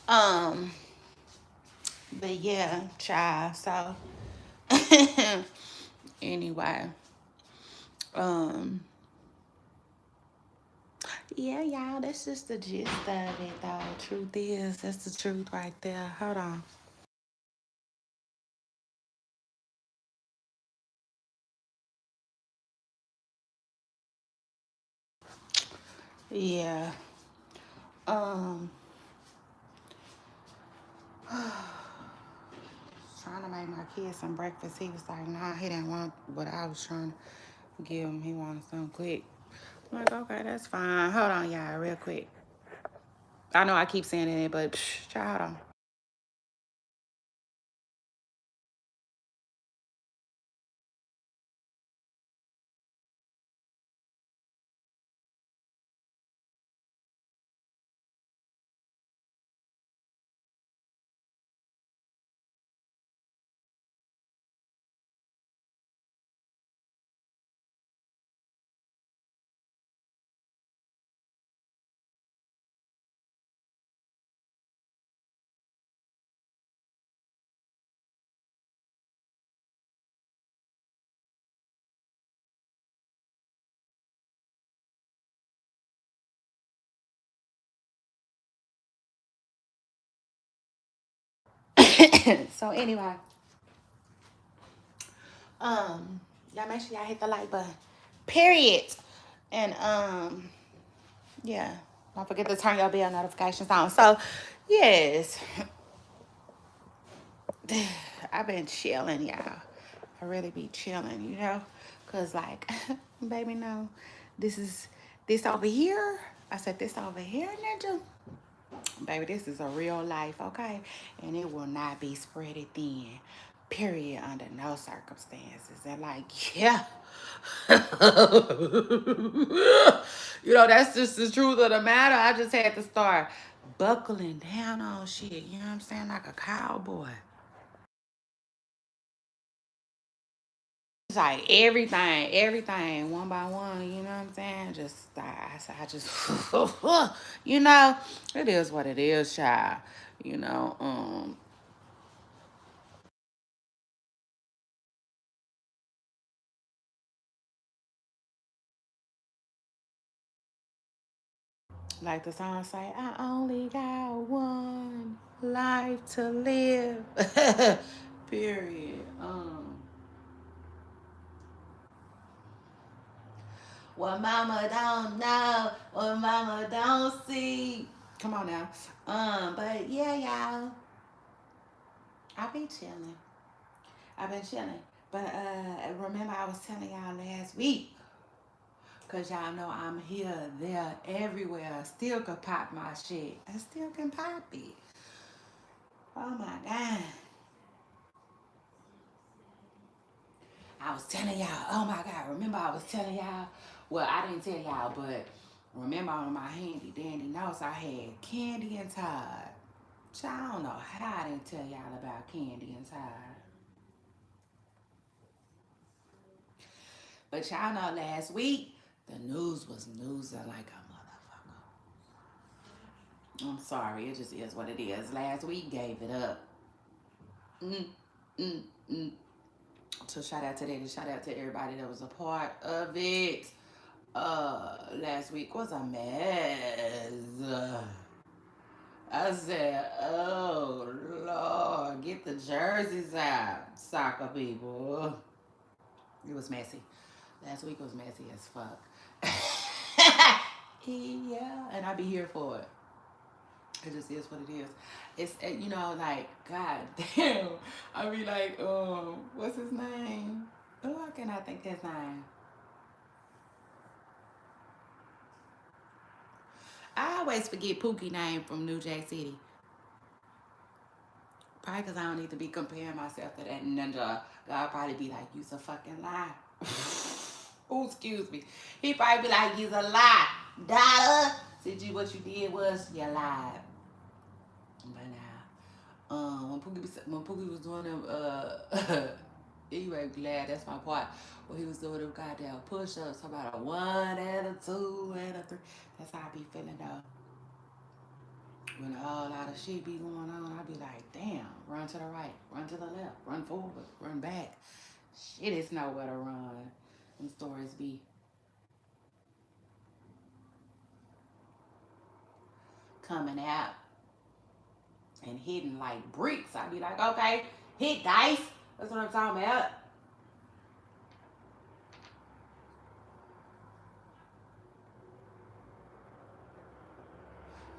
Um, but yeah, child. So anyway, um, yeah, y'all. That's just the gist of it, though. Truth is, that's the truth right there. Hold on. Yeah. Um, trying to make my kid some breakfast. He was like, nah, he didn't want what I was trying to give him. He wanted something quick. I'm like, okay, that's fine. Hold on, y'all, real quick. I know I keep saying it, but child. So anyway, y'all make sure y'all hit the like button. Period. And yeah. Don't forget to turn your bell notifications on. So yes. I've been chilling, y'all. I really be chilling, you know? Cause like, baby, no. This is this over here. I said this over here, ninja. Baby, this is a real life, okay? And it will not be spreaded thin. Period, under no circumstances. And like, yeah. You know, that's just the truth of the matter. I just had to start buckling down on shit. You know what I'm saying? Like a cowboy. It's like everything, one by one. You know what I'm saying? Just, I just, you know, it is what it is, child. You know, like the song say, I only got one life to live. Period. What mama don't know, what mama don't see. Come on now. But yeah, y'all, I be chilling. I've been chilling. But remember I was telling y'all last week, cause y'all know I'm here, there, everywhere. I still can pop my shit. I still can pop it. Oh my God. I was telling y'all, oh my God, remember I was telling y'all, well, I didn't tell y'all, but remember on my handy dandy notes, I had Candy and Todd. So I don't know how I didn't tell y'all about Candy and Todd. But y'all know last week, the news was newsing like a motherfucker. I'm sorry, it just is what it is. Last week gave it up. Mm, mm, mm. So shout out to that and shout out to everybody that was a part of it. Last week was a mess. I said, oh Lord, get the jerseys out, soccer people. It was messy. Last week was messy as fuck. Yeah, and I be here for it. It just is what it is. It's you know, like, god damn. I be like, what's his name? Oh, I cannot think his name. I always forget Pookie name from New Jack City. Probably because I don't need to be comparing myself to that ninja. God probably be like, you's a fucking lie. Oh, excuse me. He probably be like, you's a lie. Dollar. Said you what you did was you lied. But now, when Pookie was doing them, anyway, glad that's my part. When he was doing them goddamn push-ups, about a 1 and a 2 and a 3. That's how I be feeling though. When a whole lot of shit be going on, I be like, damn, run to the right, run to the left, run forward, run back. Shit is nowhere to run. Them stories be coming out and hitting like bricks. I be like, okay, hit dice. That's what I'm talking about.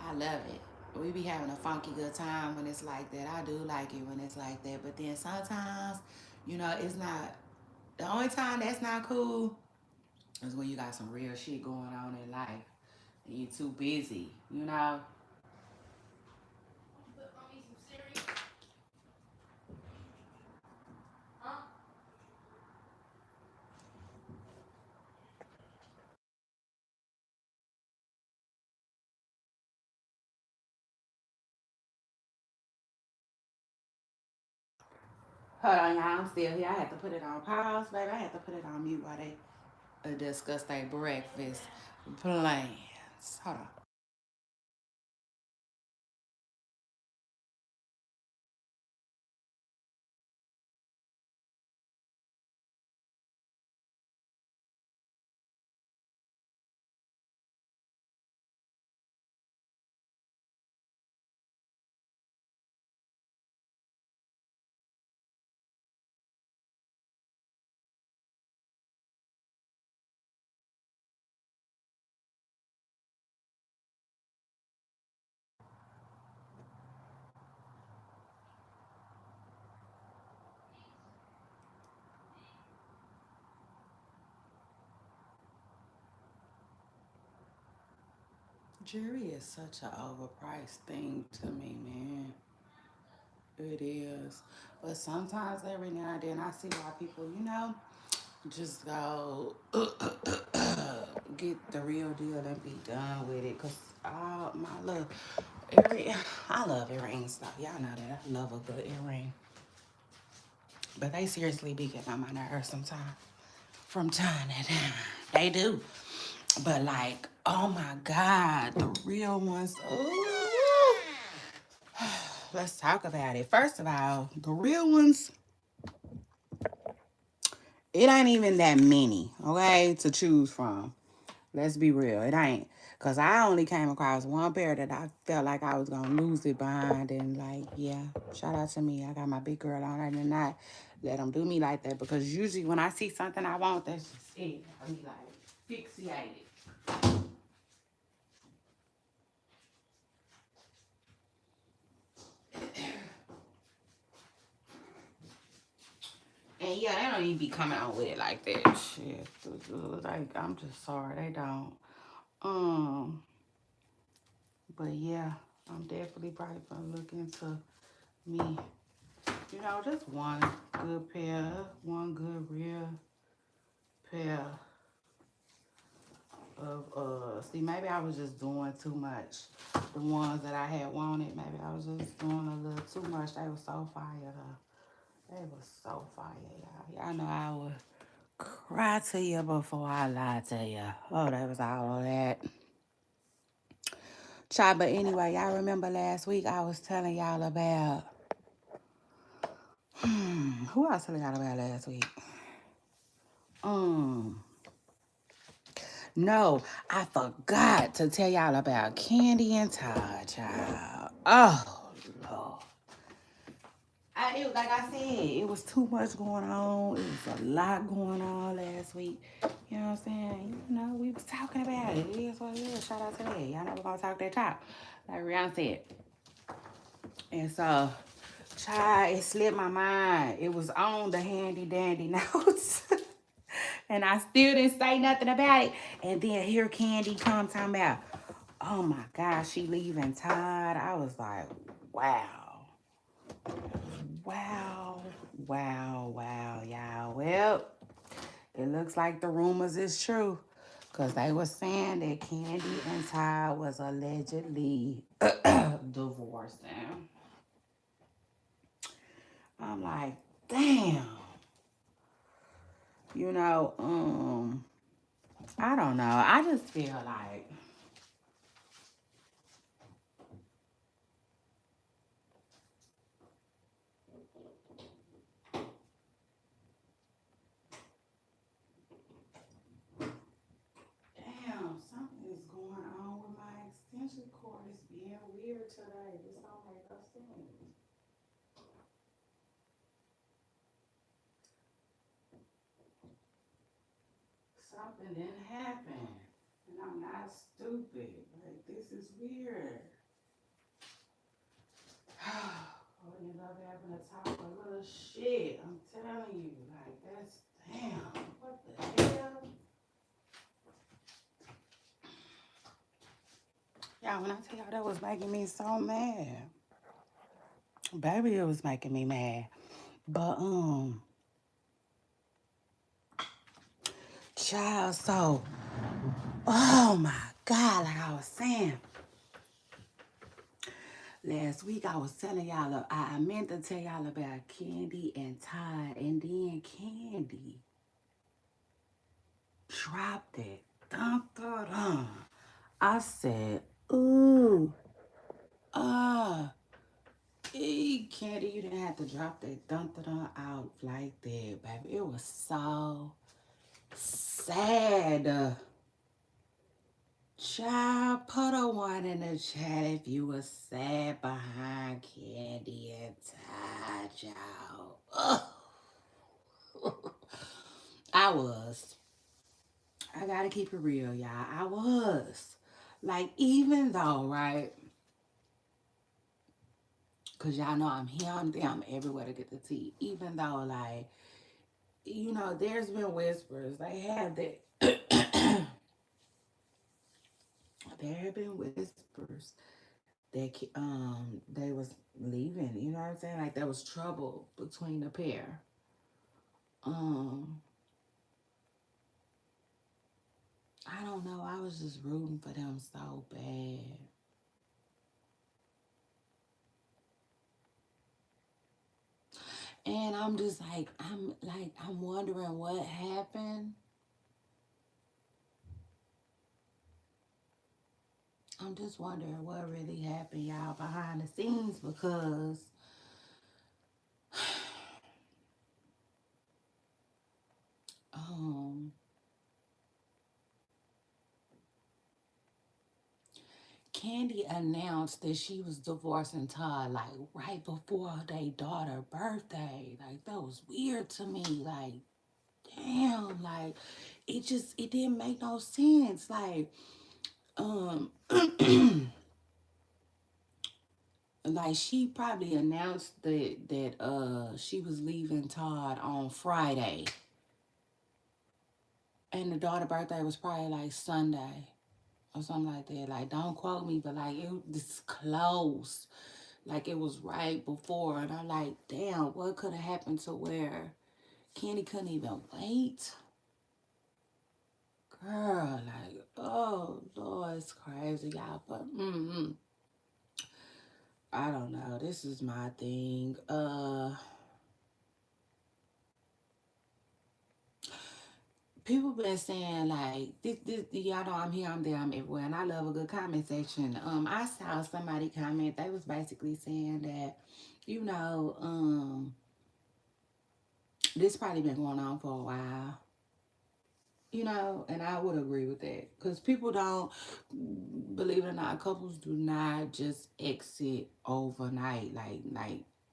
I love it. We be having a funky good time when it's like that. I do like it when it's like that. But then sometimes, you know, it's not. The only time that's not cool is when you got some real shit going on in life and you too busy, you know. Hold on, y'all. I'm still here. I had to put it on pause, baby. I had to put it on mute while they discuss their breakfast plans. Hold on. Jewelry is such an overpriced thing to me, man. It is. But sometimes every now and then I see why people, just go get the real deal and be done with it. Cause my love, I love earrings though. Y'all know that I love a good earring. But they seriously be getting on my nerves sometimes. From time to time, they do. But like, oh my God, the real ones. Ooh. Let's talk about it. First of all, the real ones, it ain't even that many, okay, to choose from. Let's be real, it ain't. Cause I only came across one pair that I felt like I was gonna lose it behind, and like, yeah, shout out to me. I got my big girl on. I did not let them do me like that, because usually when I see something I want, that's just it. I be like fixated. And yeah, they don't even be coming out with it like that. Shit, like I'm just sorry they don't. Um, but yeah, I'm definitely probably gonna look into me. Just one good pair, one good real pair of see, maybe I was just doing too much. The ones that I had wanted, maybe I was just doing a little too much. They were so fire though. They were so fire, y'all. Y'all know I would cry to you before I lie to you. Oh, that was all of that. Child, but anyway, y'all remember last week I was telling y'all about who I was telling y'all about last week? No, I forgot to tell y'all about Candy and Todd, child. Oh, Lord. Like I said, it was too much going on. It was a lot going on last week. You know what I'm saying? We was talking about it. It is what it is. Shout out to that. Y'all know we're going to talk that talk. Like Rihanna said. And so, child, it slipped my mind. It was on the handy dandy notes. And I still didn't say nothing about it. And then here Candy come talking about, oh my gosh, she leaving Todd. I was like, wow. Wow. Wow, wow, y'all. Well, it looks like the rumors is true. Because they were saying that Candy and Todd was allegedly divorcing. I'm like, damn. I don't know. I just feel like damn, something is going on with my extension cord. It's being weird today. This don't make no sense. Something didn't happen. And I'm not stupid. Like, this is weird. Oh, you love having to talk a little shit. I'm telling you. Like, that's damn. What the hell? Yeah, when I tell y'all that was making me so mad. Baby, it was making me mad. But child, so oh my God, like I was saying, Last week I was telling y'all, I meant to tell y'all about Candy and Todd, and then Candy dropped it. Dun, dun, dun. I said, ooh, ah, Candy, you didn't have to drop that dun, dun, dun out like that, baby. It was so sad. Child, put a one in the chat if you were sad behind Candy and Todd, child. Ugh. I was. I gotta keep it real, y'all. I was. Like, even though, right? Because y'all know I'm here, I'm there, I'm everywhere to get the tea. Even though, like, there's been whispers. They have that. There have been whispers that they was leaving. You know what I'm saying? Like, there was trouble between the pair. Um, I don't know. I was just rooting for them so bad. And I'm just like, I'm wondering what happened. I'm just wondering what really happened, y'all, behind the scenes because um Candy announced that she was divorcing Todd like right before their daughter's birthday. Like that was weird to me. Like, damn, like it didn't make no sense. Like, um like she probably announced that she was leaving Todd on Friday. And the daughter birthday was probably like Sunday or something like that. Like, don't quote me, but like it was close. Like it was right before. And I'm like, damn, what could have happened to where Kenny couldn't even wait? Girl, like, oh Lord, it's crazy, y'all. But I don't know. This is my thing. People been saying like this y'all know I'm here, I'm there, I'm everywhere, and I love a good comment section. I saw somebody comment, they was basically saying that, you know, this probably been going on for a while. And I would agree with that. Because people don't, believe it or not, couples do not just exit overnight. Like,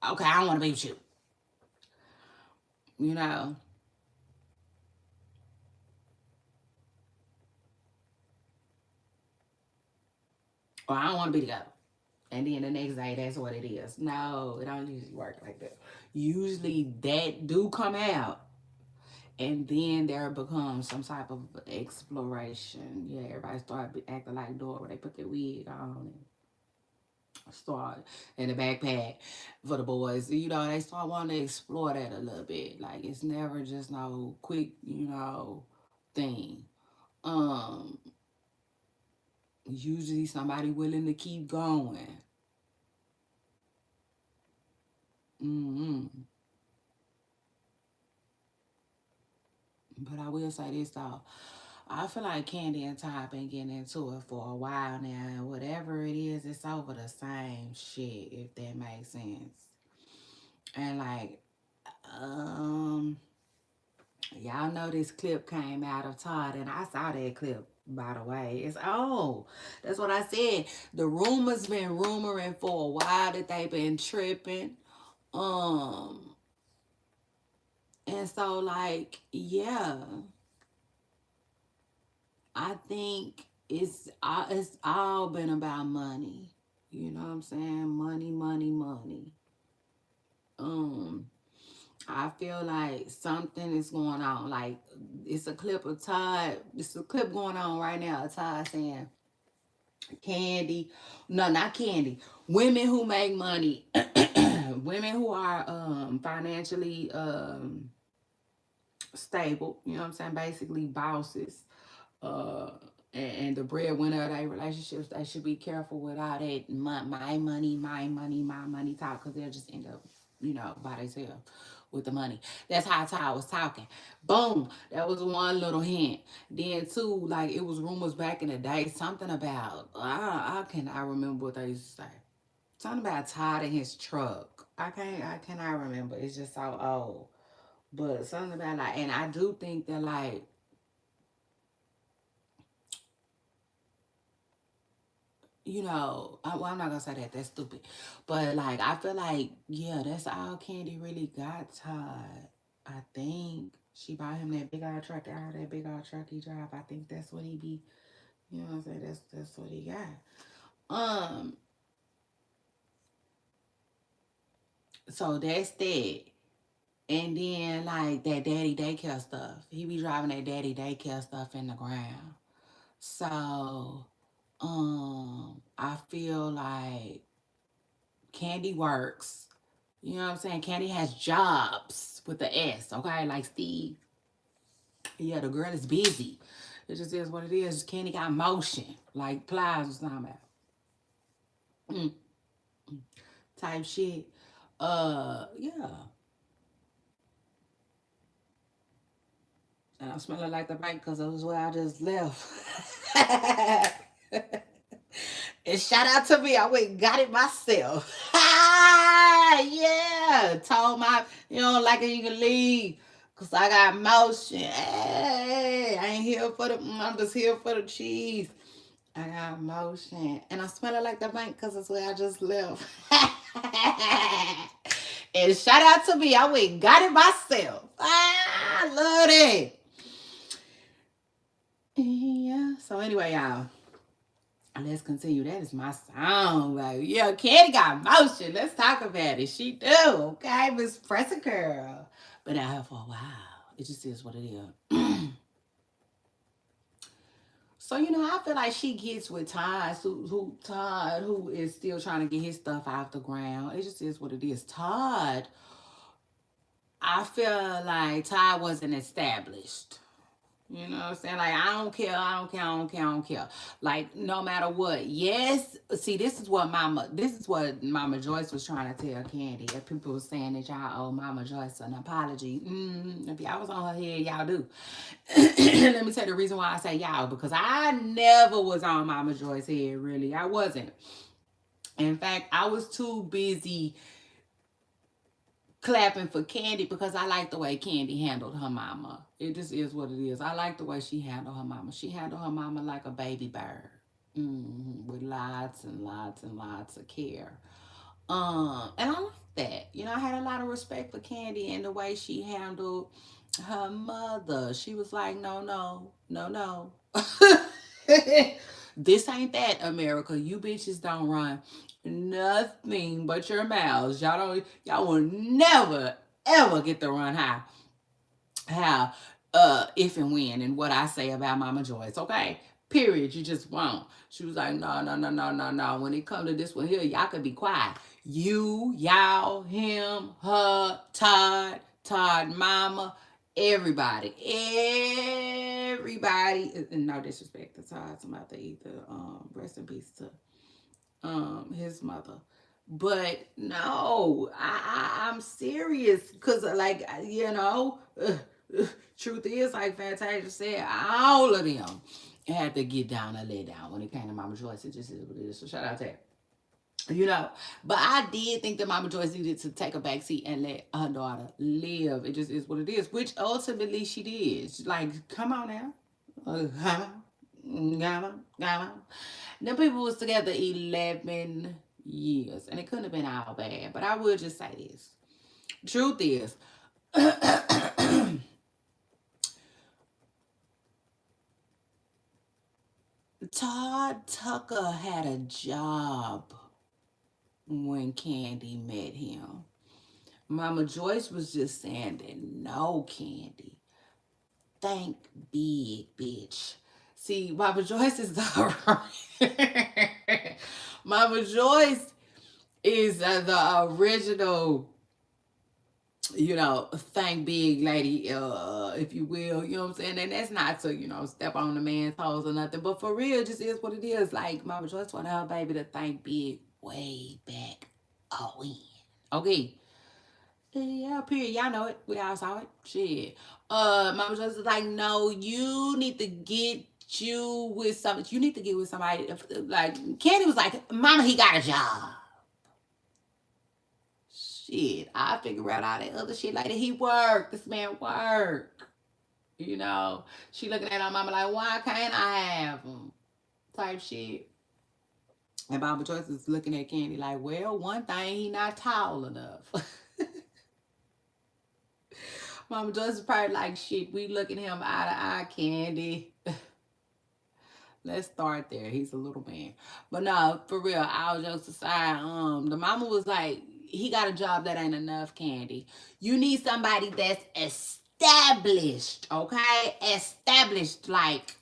okay, I don't want to be with you. You know, or I don't want to be together. And then the next day, that's what it is. No, it don't usually work like that. Usually, that do come out, and then there becomes some type of exploration. Yeah, everybody start acting like Dora. They put their wig on and start in the backpack for the boys. They start wanting to explore that a little bit. Like it's never just no quick, thing. Um, Usually somebody willing to keep going. hmm But I will say this though. I feel like Candy and Ty been getting into it for a while now, and whatever it is, it's over the same shit, if that makes sense. And like, um, y'all know this clip came out of Todd, and I saw that clip. By the way, it's old. That's what I said. The rumors been rumoring for a while that they been tripping. Um, and so like, yeah, I think it's all been about money. You know what I'm saying? Money, money, money. Um, I feel like something is going on. Like it's a clip of Todd. It's a clip going on right now. Of Todd saying, "Candy, no, not Candy. Women who make money, women who are financially stable. You know what I'm saying? Basically, bosses. Uh, and the breadwinner of their relationships, they should be careful with all that my money, my money talk, because they'll just end up, by themselves with the money. That's how Ty was talking. Boom. That was one little hint. Then two, like it was rumors back in the day, something about I cannot remember what they used to say. Something about Todd and his truck. I cannot remember. It's just so old. But something about like, and I do think that like, well, I'm not gonna say that. That's stupid. But like, I feel like, yeah, that's all Candy really got, Todd. I think she bought him that big old truck out, that big old truck he drive. I think that's what he be. You know what I'm saying? That's what he got. Um. So that's that. And then like that daddy daycare stuff. He be driving that daddy daycare stuff in the ground. So, I feel like Candy works. You know what I'm saying? Candy has jobs with the S, okay? Like Steve. Yeah, the girl is busy. It just is what it is. Candy got motion. Like Plies was talking about. Mm, type shit. Yeah. And I'm smelling like the bank because that was where I just left. And shout out to me, I went and got it myself. Yeah. Told my, you don't like it, you can leave. Cause I got motion. Hey, I ain't here for the, I'm just here for the cheese. I got motion. And I smell it like the bank because that's where I just left. And shout out to me, I went and got it myself. I love it. Yeah. So anyway, y'all. Let's continue. That is my song. Like, yeah, Candy got motion. Let's talk about it. She do. Okay, Miss Pressing Girl. Been out here for a while. It just is what it is. So, I feel like she gets with Todd, who is still trying to get his stuff off the ground. It just is what it is. Todd, I feel like Todd wasn't established. You know what I'm saying? Like, I don't care, I don't care, I don't care, I don't care. Like, no matter what. Yes, see, this is what Mama Joyce was trying to tell Candy. If people were saying that y'all owe Mama Joyce an apology. If y'all was on her head, y'all do. Let me tell you the reason why I say y'all, because I never was on Mama Joyce's head, really. I wasn't. In fact, I was too busy clapping for Candy because I like the way Candy handled her mama. It just is what it is. I like the way she handled her mama. She handled her mama like a baby bird, with lots and lots and lots of care. And I like that. I had a lot of respect for Candy and the way she handled her mother. She was like, no, no, no, no. This ain't that, America. You bitches don't run nothing but your mouths. Y'all will never ever get to run how if and when and what I say about Mama Joyce, okay? Period. You just won't. She was like, no, no, no, no, no, no. When it come to this one here, y'all could be quiet. You, y'all, him, her, Todd, mama, everybody. Everybody. No disrespect to Todd. I'm about to eat the rest in peace to his mother. But no, I'm serious because like truth is, like Fantasia said, all of them had to get down and lay down when it came to Mama Joyce. It just is what it is. So shout out to her. But I did think that Mama Joyce needed to take a back seat and let her daughter live. It just is what it is, which ultimately she did. She's like, come on now. Come on. Them people was together 11 years, and it couldn't have been all bad. But I will just say this. Truth is, Todd Tucker had a job when Candy met him. Mama Joyce was just saying that no, Candy. Think big, bitch. See, Mama Joyce is the Mama Joyce is the original Thank big lady, if you will, you know what I'm saying? And that's not to, step on the man's toes or nothing, but for real, just is what it is. Like, Mama Joyce wanted her baby to thank big way back when. Okay. Yeah, period. Y'all know it. We all saw it. Shit. Mama Joyce was like, no, you need to get you with something. You need to get with somebody. Like, Candy was like, Mama, he got a job. Shit, I figure out all that other shit later. He worked. This man worked. You know, she looking at her mama like, why can't I have him? Type shit. And Mama Joyce is looking at Candy like, well, one thing, he not tall enough. Mama Joyce is probably like, shit, we looking him eye to eye, Candy. Let's start there. He's a little man. But no, for real, all jokes aside, the mama was like, he got a job that ain't enough, Candy. You need somebody that's established, okay? Established, like,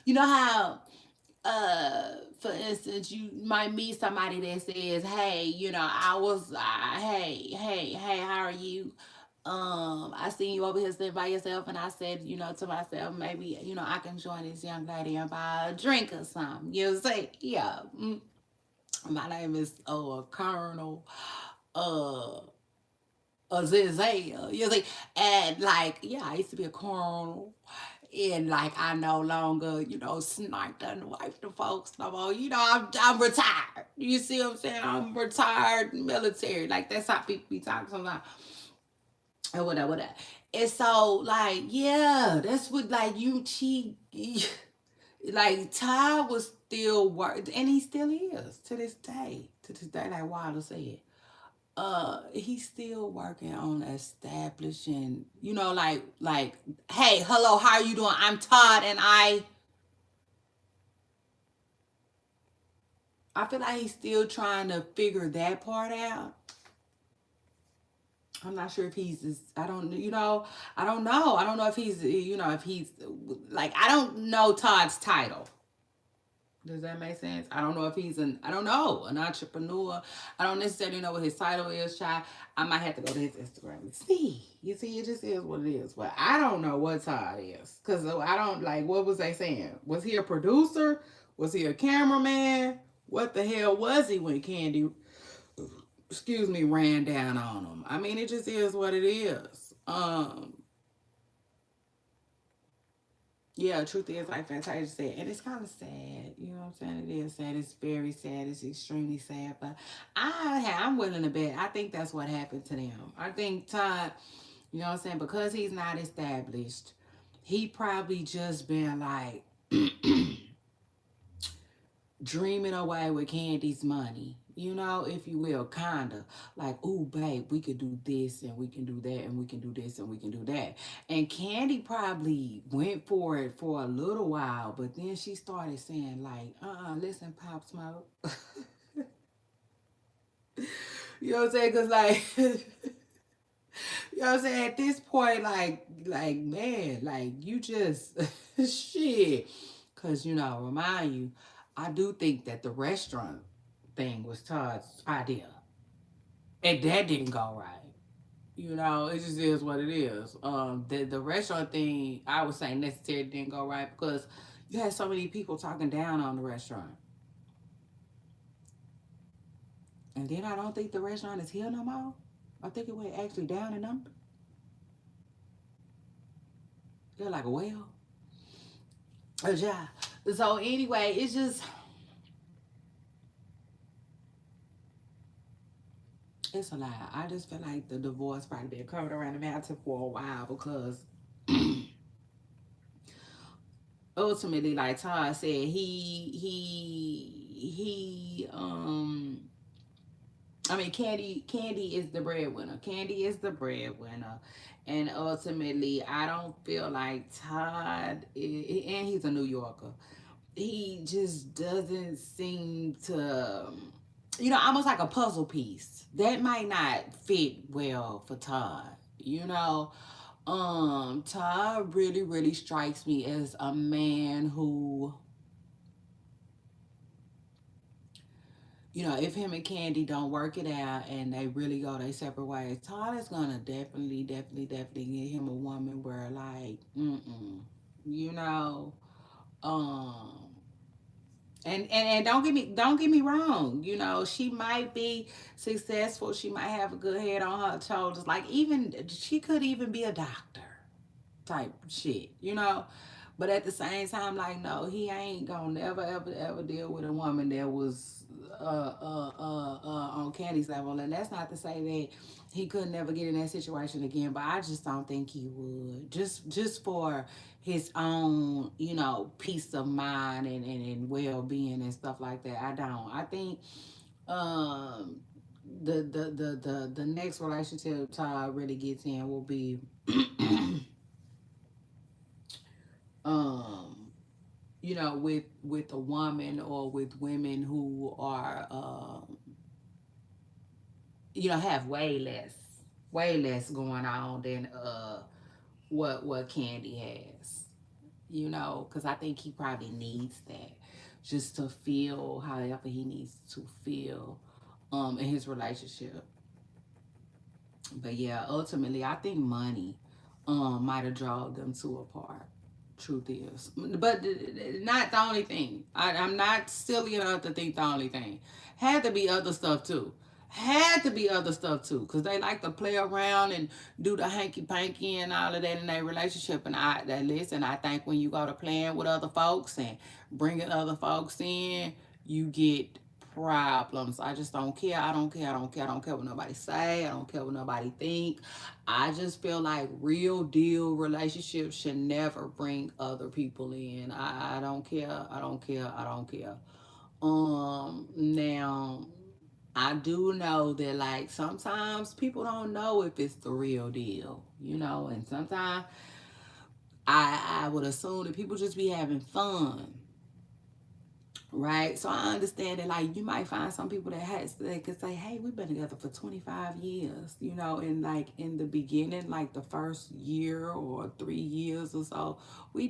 you know how for instance, you might meet somebody that says, hey, hey, how are you? I seen you over here sitting by yourself, and I said, to myself, maybe, I can join this young lady and buy a drink or something. You say, yeah, my name is Colonel uh Azizel. You see, and like, yeah, I used to be a colonel. And like I no longer, sniped and wife the folks no more. I'm retired. You see what I'm saying? I'm retired military. Like that's how people be talking sometimes. Or whatever. And so, like, yeah, that's what like like Ty was still work, and he still is to this day. To this day, like Wilder said, he's still working on establishing, like, hey, hello, how are you doing? I'm Todd, and I feel like he's still trying to figure that part out. I'm not sure if he's. I don't. I don't know. I don't know if he's. If he's like. I don't know Todd's title. Does that make sense? I don't know if he's I don't know, an entrepreneur. I don't necessarily know what his title is, child. I might have to go to his Instagram and see. You see, it just is what it is. But I don't know what Todd is. Because I don't, like, what was they saying? Was he a producer? Was he a cameraman? What the hell was he when Candy, excuse me, ran down on him? I mean, it just is what it is. Yeah, truth is, like Fantasia said, and it's kind of sad. You know what I'm saying? It is sad. It's very sad. It's extremely sad. But I'm willing to bet. I think that's what happened to them. I think Todd, you know what I'm saying, because he's not established, he probably just been like dreaming away with Candy's money, if you will, kinda like, ooh, babe, we could do this and we can do that and we can do this and we can do that. And Candy probably went for it for a little while, but then she started saying like, listen, Pop Smoke. You know what I'm saying? Cause like, you know what I'm saying? At this point, like man, like you just shit. Cause remind you, I do think that the restaurant thing was Todd's idea, and that didn't go right. It just is what it is. The restaurant thing, I would say necessarily didn't go right because you had so many people talking down on the restaurant, and then I don't think the restaurant is here no more. I think it went actually down in number. They're like a whale. Yeah. So anyway, it's a lie. I just feel like the divorce probably been coming around the mountain for a while because ultimately, like Todd said, I mean, Candy is the breadwinner. Candy is the breadwinner, and ultimately, I don't feel like Todd, and he's a New Yorker. He just doesn't seem to, almost like a puzzle piece that might not fit well for Todd. Todd really, really strikes me as a man who You know, if him and Candy don't work it out and they really go their separate ways, Tyler's gonna definitely get him a woman where like, you know, um, and don't get me wrong, you know, she might be successful, she might have a good head on her shoulders, like even she could even be a doctor type shit, you know. But at the same time, like, no, he ain't gonna never, ever deal with a woman that was on Candy's level. And that's not to say that he could never get in that situation again. But I just don't think he would. Just for his own, you know, peace of mind and well being and stuff like that. I don't. I think um the next relationship Todd really gets in will be um you know, with a woman or with women who are you know, have way less going on than what Candy has, you know, because I think he probably needs that just to feel however he needs to feel in his relationship. But yeah, ultimately, I think money might have drawn them two apart. Truth is, but not the only thing. I'm not silly enough to think the only thing. Had to be other stuff too. Had to be other stuff too, because they like to play around and do the hanky panky and all of that in their relationship. And listen, I think when you go to playing with other folks and bringing other folks in, you get problems. I just don't care. I don't care. I don't care. I don't care what nobody say. I don't care what nobody think. I just feel like real deal relationships should never bring other people in. I don't care. I don't care. I don't care. Now I do know that like sometimes people don't know if it's the real deal, you know, and sometimes I would assume that people just be having fun, right? So I understand that like you might find some people that has they could say, hey, we've been together for 25 years, you know, and like in the beginning, like the first year or 3 years or so, we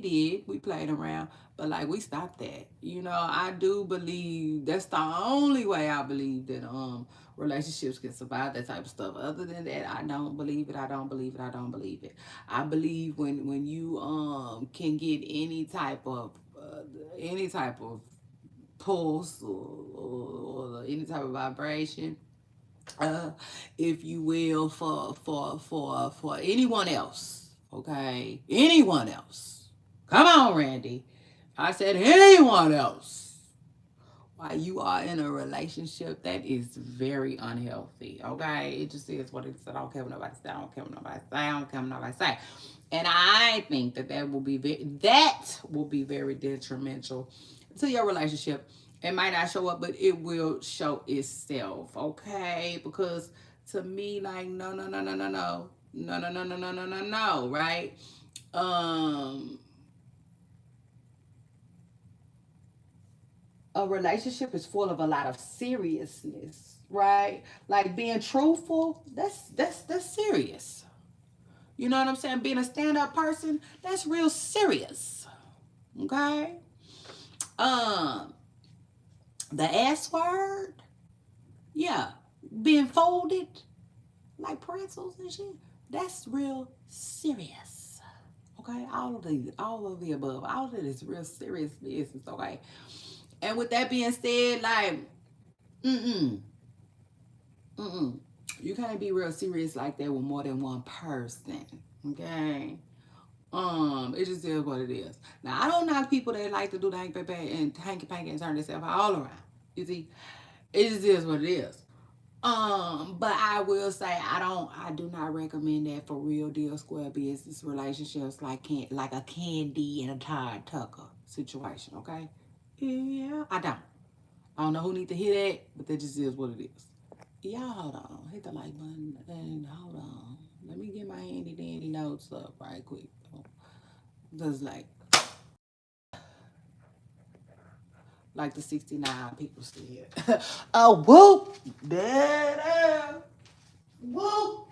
played around, but like we stopped that. You know, I do believe that's the only way I believe that relationships can survive that type of stuff. Other than that, I don't believe it. I don't believe it. I don't believe it. I believe when you can get any type of pulse or any type of vibration, uh, if you will, for anyone else. Okay, anyone else. Come on, Randy. I said anyone else. While you are in a relationship, that is very unhealthy. Okay, it just is what it is. I don't care what nobody say. I don't care what nobody say. I don't care what nobody say. And I think that will be very detrimental to your relationship. It might not show up, but it will show itself. Okay, because to me, like no, right? Um, a relationship is full of a lot of seriousness, right? Like being truthful, that's serious. You know what I'm saying? Being a stand-up person, that's real serious. Okay? Um, the S word, yeah. Being folded like pretzels and shit, that's real serious. Okay? All of the above. All of it is real serious business, okay? And with that being said, like, mm-mm. Mm-mm. You can't be real serious like that with more than one person. Okay. It just is what it is. Now I don't knock people that like to do the hanky panky and turn themselves all around. You see, it just is what it is. But I will say I do not recommend that for real deal square business relationships like a Candy and a Todd Tucker situation. Okay. Yeah, I don't. I don't know who need to hear that, but that just is what it is. Y'all hold on. Hit the like button and hold on. Let me get my handy dandy notes up right quick. Just like the 69 people said. Oh whoop! There. Whoop!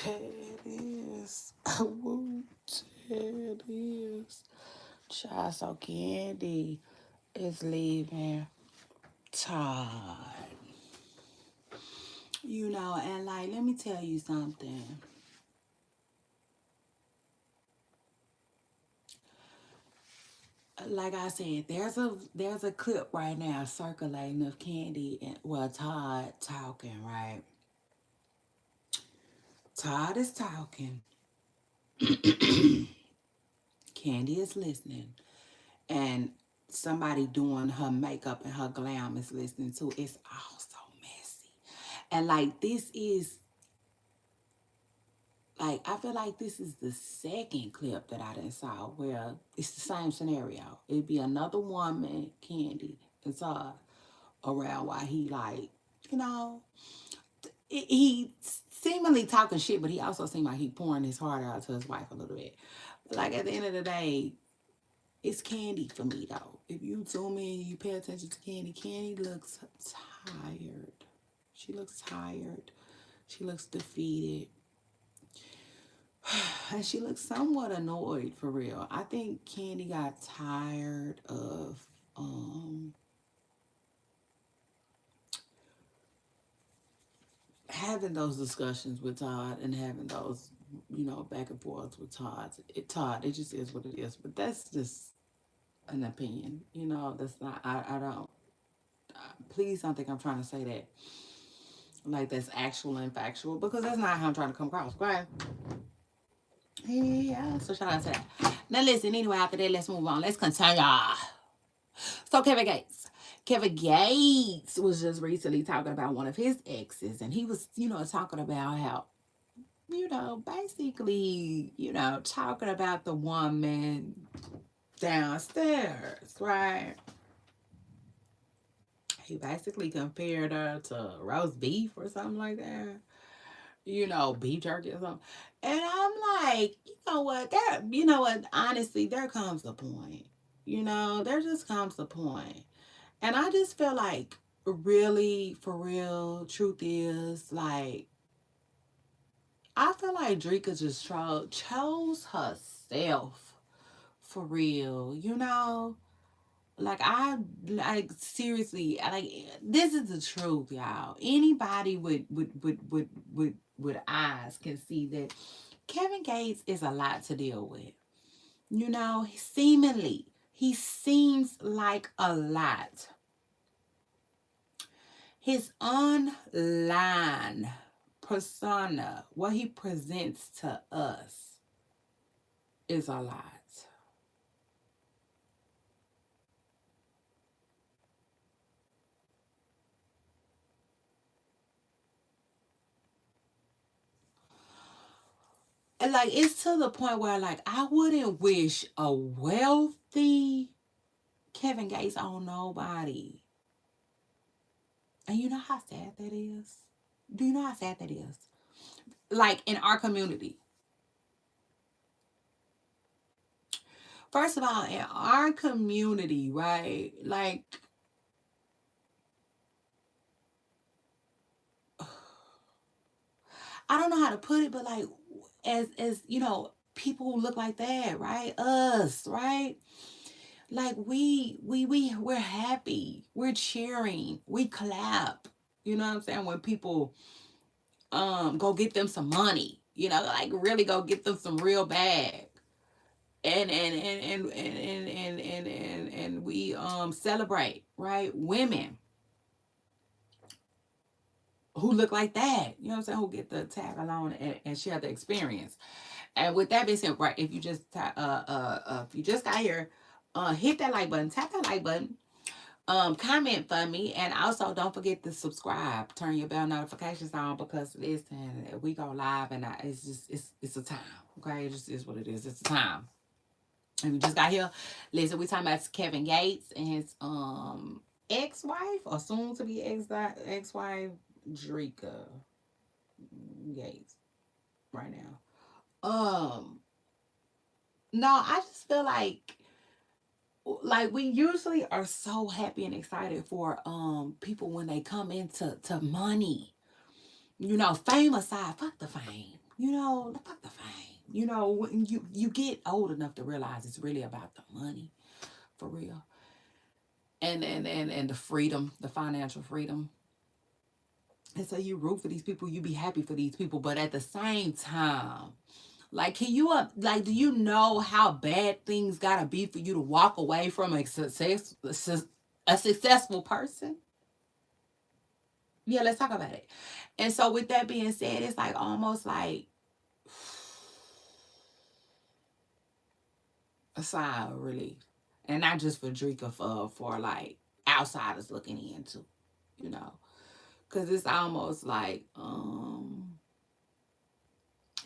It is. Woo, it is. Child, so Candy is leaving Todd. You know, and like, let me tell you something. Like I said, there's a clip right now circulating of Candy and well Todd talking, right? Todd is talking. Candy is listening. And somebody doing her makeup and her glam is listening to. It's all so messy. And like this is like I feel like this is the second clip that I done saw where it's the same scenario. It'd be another woman, Candy, and Todd around while he like, you know, he seemingly talking shit, but he also seemed like he pouring his heart out to his wife a little bit. Like at the end of the day, it's Candy for me though. If you tune in, you pay attention to Candy. Candy looks tired. She looks tired. She looks defeated. And she looks somewhat annoyed for real. I think Candy got tired of having those discussions with Todd and having those, back and forth with Todd, it just is what it is. But that's just an opinion. That's not, I don't, please don't think I'm trying to say that like that's actual and factual because that's not how I'm trying to come across. Okay? Yeah, so shout out to that. Now listen, anyway, after that, let's move on. Let's continue. So Kevin Gates. Kevin Gates was just recently talking about one of his exes, and he was, talking about how, basically, talking about the woman downstairs, right? He basically compared her to roast beef or something like that. Beef jerky or something. And I'm like, honestly, there comes the point. There just comes the point. And I just feel like, really, for real, truth is, like, I feel like Drika just chose herself for real. Like like seriously, like this is the truth, y'all. Anybody with eyes can see that Kevin Gates is a lot to deal with. Seemingly, he seems like a lot. His online persona, what he presents to us, is a lot. And like it's to the point where like I wouldn't wish a wealthy Kevin Gates on nobody. And you know how sad that is? Do you know how sad that is? Like in our community. First of all, in our community, right? Like I don't know how to put it, but like as people who look like that, right? Us, right? Like we're happy, we're cheering, we clap. You know what I'm saying? When people go get them some money, like really go get them some real bag. And we celebrate, right? Women who look like that, you know what I'm saying, who get the tag along and share the experience. And with that being said, right, if you just got here, hit that like button, tap that like button, comment for me, and also don't forget to subscribe, turn your bell notifications on because listen, we go live and it's just it's a time, okay? It just is what it is. It's a time. And we just got here. Listen, we talking about Kevin Gates and his ex-wife or soon to be ex-wife Drika Gates right now. No, I just feel like we usually are so happy and excited for people when they come into money. Fame aside, fuck the fame. You know, fuck the fame. You know, when you get old enough to realize it's really about the money, for real. And the freedom, the financial freedom. And so you root for these people, you be happy for these people, but at the same time, like, can you like, do you know how bad things gotta be for you to walk away from a successful person? Yeah, let's talk about it. And so with that being said, it's like almost like a sigh of relief, and not just for Drika, for like outsiders looking into, you know, because it's almost like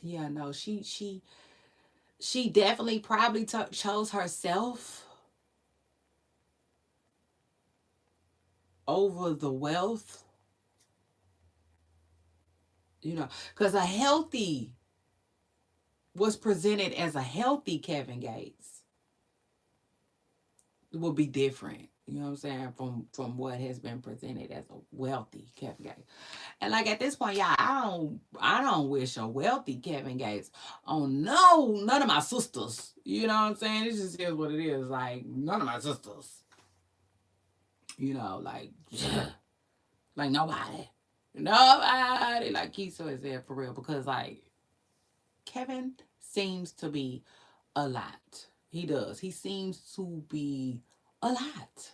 yeah, no, she definitely probably chose herself over the wealth, you know, because a healthy was presented as a healthy Kevin Gates will be different. You know what I'm saying? From what has been presented as a wealthy Kevin Gates. And like at this point, y'all, I don't wish a wealthy Kevin Gates on none of my sisters. You know what I'm saying? It just is what it is. Like none of my sisters. You know, like like nobody. Nobody. Like Keisha is there for real. Because like Kevin seems to be a lot. He does. He seems to be a lot.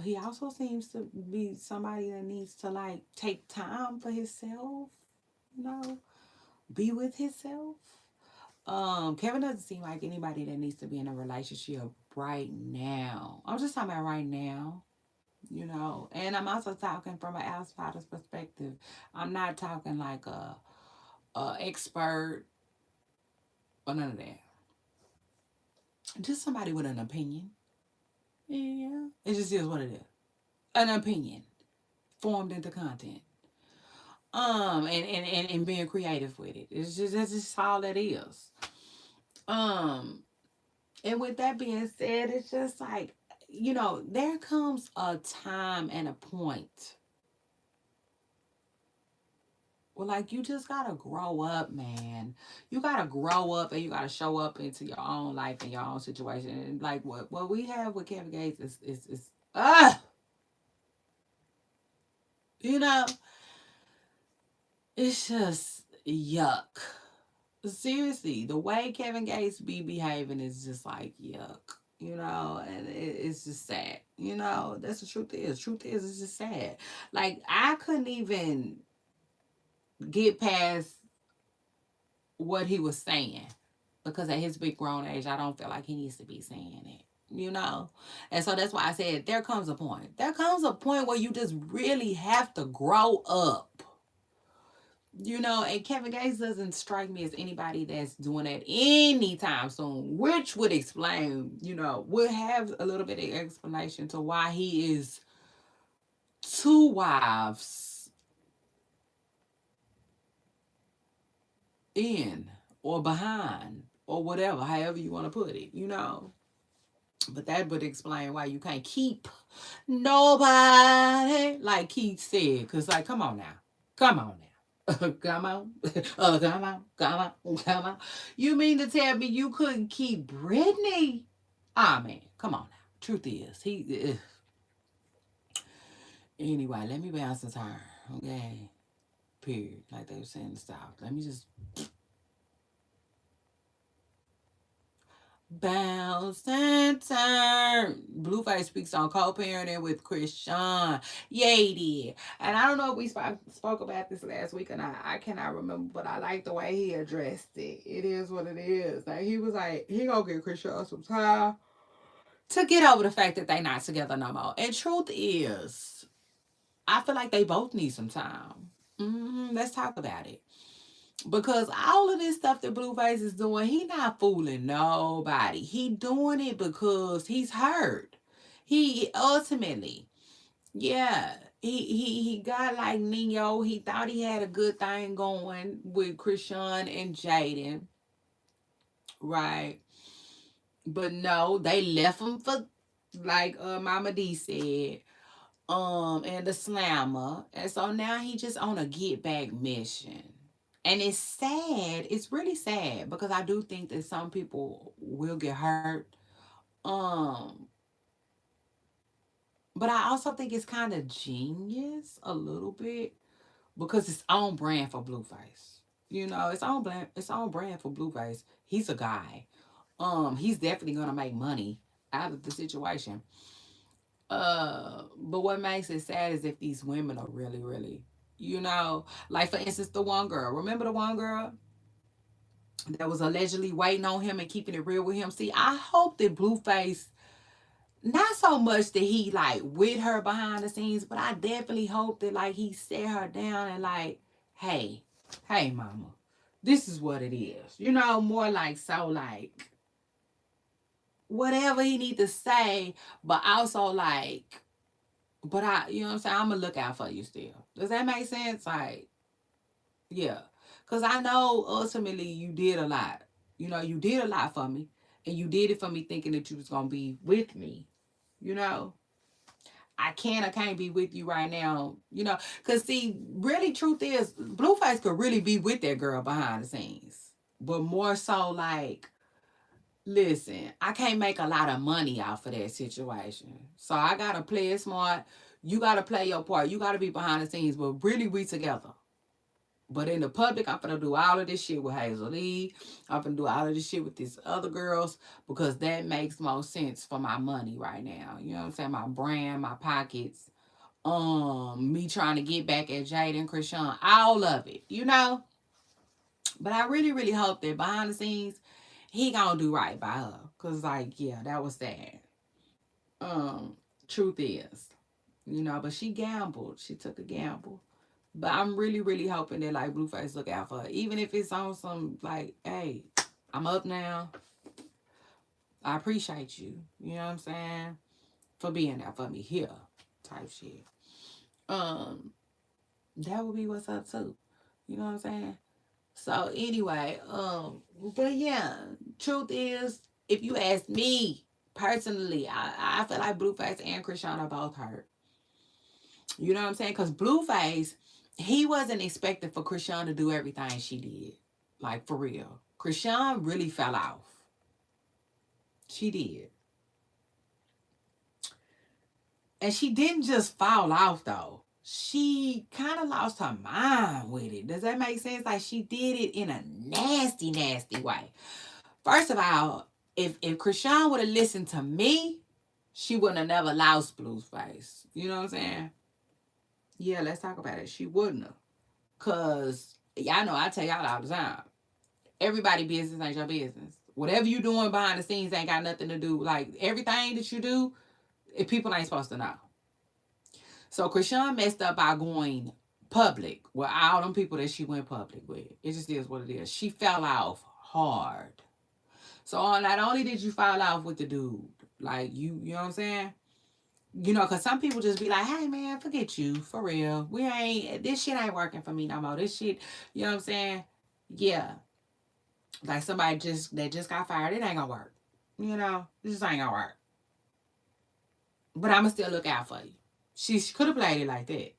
He also seems to be somebody that needs to like take time for himself, you know, be with himself. Kevin doesn't seem like anybody that needs to be in a relationship right now. I'm just talking about right now, you know. And I'm also talking from an outsider's perspective. I'm not talking like a expert or none of that. Just somebody with an opinion. Yeah, it just is what it is. An opinion formed into content. And being creative with it. It's just that's just all that is. Um, and with that being said, it's just like, you know, there comes a time and a point where like you just gotta grow up, man. You gotta grow up and you gotta show up into your own life and your own situation. And like what we have with Kevin Gates is you know, it's just yuck. Seriously, the way Kevin Gates be behaving is just like yuck, you know, and it's just sad, you know. That's the truth is. Truth is, it's just sad. Like I couldn't even get past what he was saying because at his big grown age, I don't feel like he needs to be saying it. You know, and so that's why I said there comes a point. There comes a point where you just really have to grow up. You know, and Kevin Gates doesn't strike me as anybody that's doing that anytime soon, which would explain, you know, would have a little bit of explanation to why he is two wives in or behind or whatever, however you want to put it, you know. But that would explain why you can't keep nobody, like Keith said, because, like, come on now. Come on now. Come on. Come on. Come on. Come on. You mean to tell me you couldn't keep Brittany? Ah, man. Come on now. Truth is, he. Anyway, let me bounce this turn. Okay. Period. Like they were saying in the South. Let me just bounce and turn. Blueface speaks on co-parenting with Christian. Yeah, he did. And I don't know if we spoke about this last week or not. I cannot remember, but I like the way he addressed it. It is what it is. Like he was like, he gonna get Christian some time to get over the fact that they not together no more. And truth is, I feel like they both need some time. Let's talk about it. Because all of this stuff that Blueface is doing, he not fooling nobody. He doing it because he's hurt. He ultimately, yeah, he got like Neo. He thought he had a good thing going with Krishan and Jaden, right? But no, they left him for, like Mama D said, and the slammer. And so now he just on a get back mission. And it's sad. It's really sad because I do think that some people will get hurt. Um, but I also think it's kind of genius a little bit because it's on brand for Blueface. You know, it's on brand for Blueface. He's a guy. He's definitely gonna make money out of the situation. But what makes it sad is if these women are really, really, like for instance, the one girl. Remember the one girl that was allegedly waiting on him and keeping it real with him? See, I hope that Blueface, not so much that he like with her behind the scenes, but I definitely hope that like he set her down and like, hey, hey, mama, this is what it is. More like so like whatever he need to say, but also like, but you know what I'm saying? I'm gonna look out for you still. Does that make sense? Like, yeah, because I know ultimately you did a lot. You did a lot for me, and you did it for me thinking that you was gonna be with me. You know, I can't be with you right now. Because see, really, truth is, Blueface could really be with that girl behind the scenes, but more so like, listen, I can't make a lot of money off of that situation. So I gotta play it smart. You gotta play your part. You gotta be behind the scenes, but really we together. But in the public, I'm gonna do all of this shit with Hazel Lee. I'm gonna do all of this shit with these other girls because that makes most sense for my money right now. You know what I'm saying? My brand, my pockets, me trying to get back at Jade and Krishan, all of it. But I really, really hope that behind the scenes, he gonna do right by her. Cause like, yeah, that was sad. Um, Truth is, but she gambled. She took a gamble. But I'm really, really hoping that like Blueface look out for her. Even if it's on some like, hey, I'm up now. I appreciate you. You know what I'm saying? For being there for me here. Type shit. Um, that would be what's up too. You know what I'm saying? So anyway, but yeah, truth is, if you ask me personally, I feel like Blueface and Krishan are both hurt. You know what I'm saying? Because Blueface, he wasn't expecting for Krishan to do everything she did. Like for real. Krishan really fell off. She did. And she didn't just fall off though. She kind of lost her mind with it. Does that make sense? Like she did it in a nasty, nasty way. First of all, if Krishan would have listened to me, she wouldn't have never lost Blueface. You know what I'm saying? Yeah, let's talk about it. She wouldn't have. Cause y'all know I tell y'all all the time. Everybody business ain't your business. Whatever you doing behind the scenes ain't got nothing to do. Like everything that you do, if people ain't supposed to know. So Krishan messed up by going public with all them people that she went public with. It just is what it is. She fell off hard. So not only did you fall off with the dude, like you know what I'm saying? Cause some people just be like, hey man, forget you, for real. This shit ain't working for me no more. This shit, you know what I'm saying? Yeah. Like somebody that just got fired, it ain't gonna work. This just ain't gonna work. But I'ma still look out for you. She could have played it like that.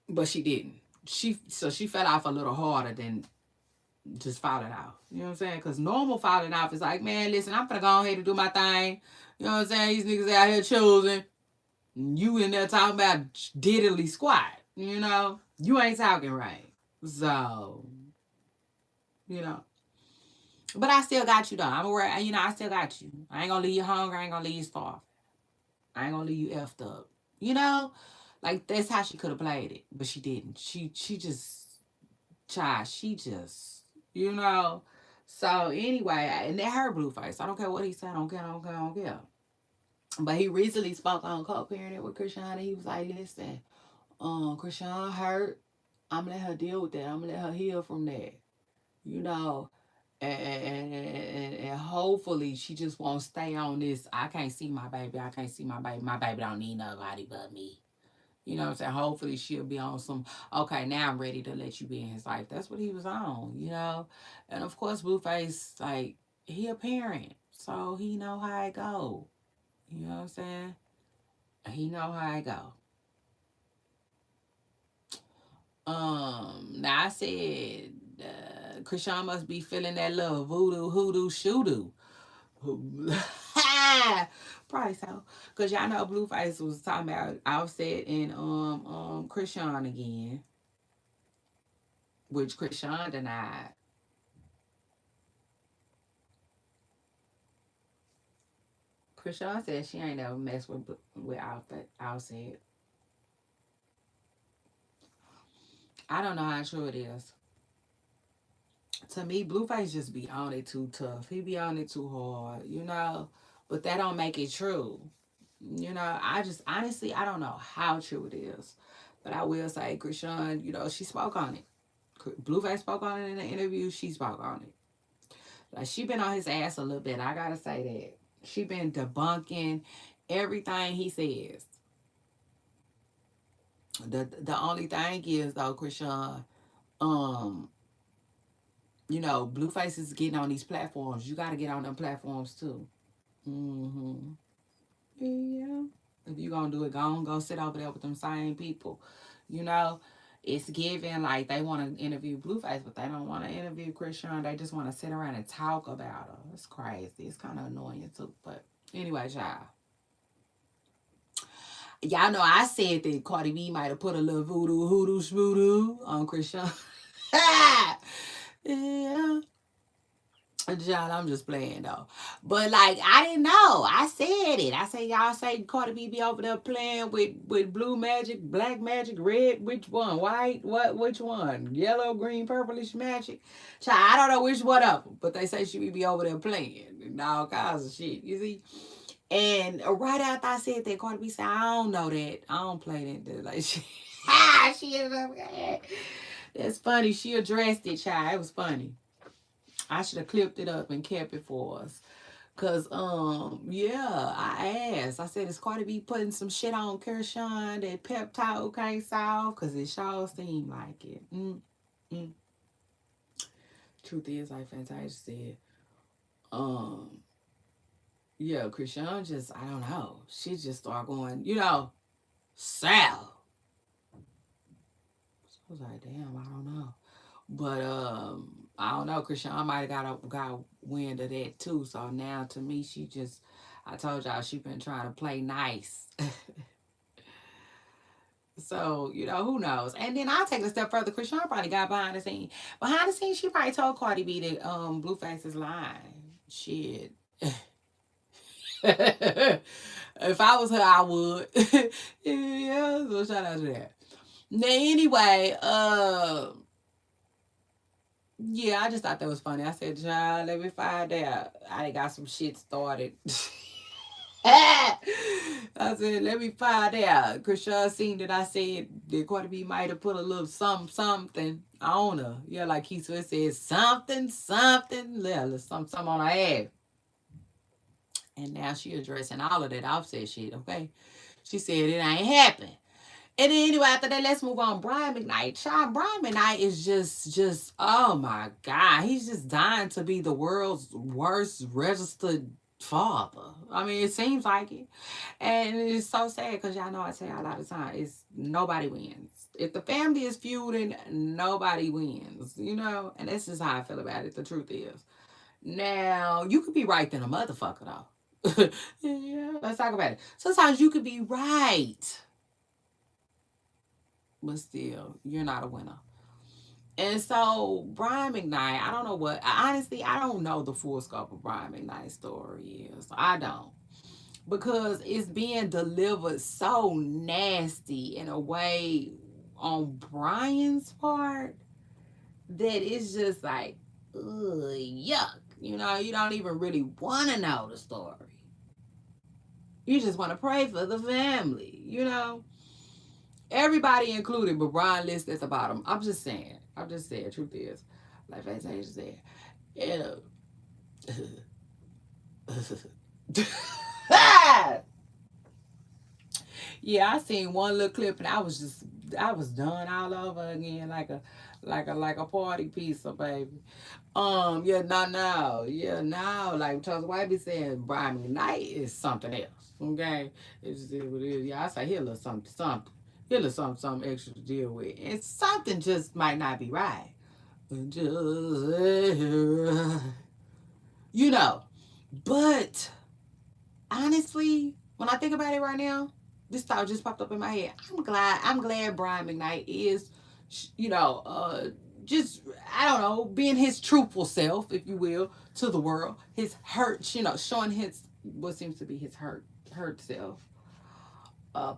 But she didn't. She fell off a little harder than just falling off. You know what I'm saying? Because normal falling off is like, man, listen, I'm finna go ahead and do my thing. You know what I'm saying? These niggas out here choosing. You in there talking about diddly squat. You ain't talking right. So, you know. But I still got you though. I'm aware, I still got you. I ain't gonna leave you hungry. I ain't gonna leave you starved. I ain't gonna leave you effed up. You know? Like that's how she could have played it. But she didn't. She just child, she just, you know. So anyway, and that hurt Blueface. I don't care what he said. I don't care. I don't care. I don't care. But he recently spoke on co-parenting with Krishan, and he was like, "Listen, Krishan hurt. I'm gonna let her deal with that. I'm gonna let her heal from that. You know, and hopefully she just won't stay on this. I can't see my baby. I can't see my baby. My baby don't need nobody but me." You know what I'm saying? Hopefully she'll be on some, okay, now I'm ready to let you be in his life. That's what he was on. And of course, Blueface, like, he a parent. So he know how it go. You know what I'm saying? He know how it go. Now I said Krishan must be feeling that little voodoo, hoodoo, shoodoo. Probably so. Cause y'all know Blueface was talking about Offset and Krishan again, which Krishan denied. Krishan said she ain't never messed with Offset. I don't know how true it is. To me, Blueface just be on it too tough. He be on it too hard, you know. But that don't make it true. You know, I just honestly I don't know how true it is. But I will say Krishan, you know, she spoke on it. Blueface spoke on it in the interview, she spoke on it. Like she been on his ass a little bit. I gotta say that. She been debunking everything he says. The only thing is though, Krishan, um, you know, Blueface is getting on these platforms. You gotta get on them platforms too. Mm-hmm. Yeah. If you gonna do it, go sit over there with them same people. You know, it's given like they want to interview Blueface, but they don't want to interview Christian. They just want to sit around and talk about her. It's crazy. It's kind of annoying too. But anyway, y'all know I said that Cardi B might have put a little voodoo, hoodoo, shvoodoo on Christian. Yeah. John, I'm just playing though. But like I didn't know. I said it. I said y'all say Cardi B be over there playing with blue magic, black magic, red, which one? White? Which one? Yellow, green, purplish magic? Child, I don't know which one of them. But they say she be over there playing and all kinds of shit. You see? And right after I said that, Cardi B said, I don't know that. I don't play that. Like she ended up. That's funny. She addressed it, child. It was funny. I should have clipped it up and kept it for us. Cause yeah, I asked. I said, is Cardi B putting some shit on Kershawn that pep talk can't solve? Cause it sure seemed like it. Mm. Truth is, like Fantasia said, um, yeah, Krishan just I don't know. She just started going, you know, Sal. So I was like, damn, I don't know. But I don't know. Krishan might have got wind of that too. So now to me, she just I told y'all she been trying to play nice. So you know who knows. And then I'll take it a step further. Krishan probably got behind the scene. Behind the scenes, she probably told Cardi B that Blueface is lying. Shit. If I was her, I would. Yeah. So shout out to that. Now anyway, yeah, I just thought that was funny. I said, "Child, let me find out." I got some shit started. I said, "Let me find out." Krishan seen that I said that Cardi B might have put a little something on her. Yeah, like he said something, yeah, something on her ass. And now she addressing all of that offset shit. Okay, she said it ain't happened. And then anyway, after that, let's move on. Brian McKnight. Child, Brian McKnight is just, oh my God. He's just dying to be the world's worst registered father. I mean, it seems like it. And it's so sad because y'all know I say a lot of time, it's nobody wins. If the family is feuding, nobody wins, you know? And that's just how I feel about it. The truth is. Now, you could be right than a motherfucker, though. Yeah, let's talk about it. Sometimes you could be right, but still, you're not a winner. And so Brian McKnight, I don't know what honestly, I don't know the full scope of Brian McKnight's story is. I don't. Because it's being delivered so nasty in a way on Brian's part that it's just like, ugh, yuck. You know, you don't even really want to know the story. You just want to pray for the family, you know? Everybody included, but Brian list at the bottom. I'm just saying. I'm just saying. Truth is, like Fantasia said, yeah. Yeah, I seen one little clip and I was done all over again like a party pizza, baby. Yeah, yeah, no, like Charles White be saying, Brian McKnight is something else. Okay, it's just what it is. Yeah, I say here a little something. Here's something extra to deal with. And something just might not be right. Just, you know. But honestly, when I think about it right now, this thought just popped up in my head. I'm glad Brian McKnight is, you know, just, I don't know, being his truthful self, if you will, to the world. His hurt, you know, showing his what seems to be his hurt self,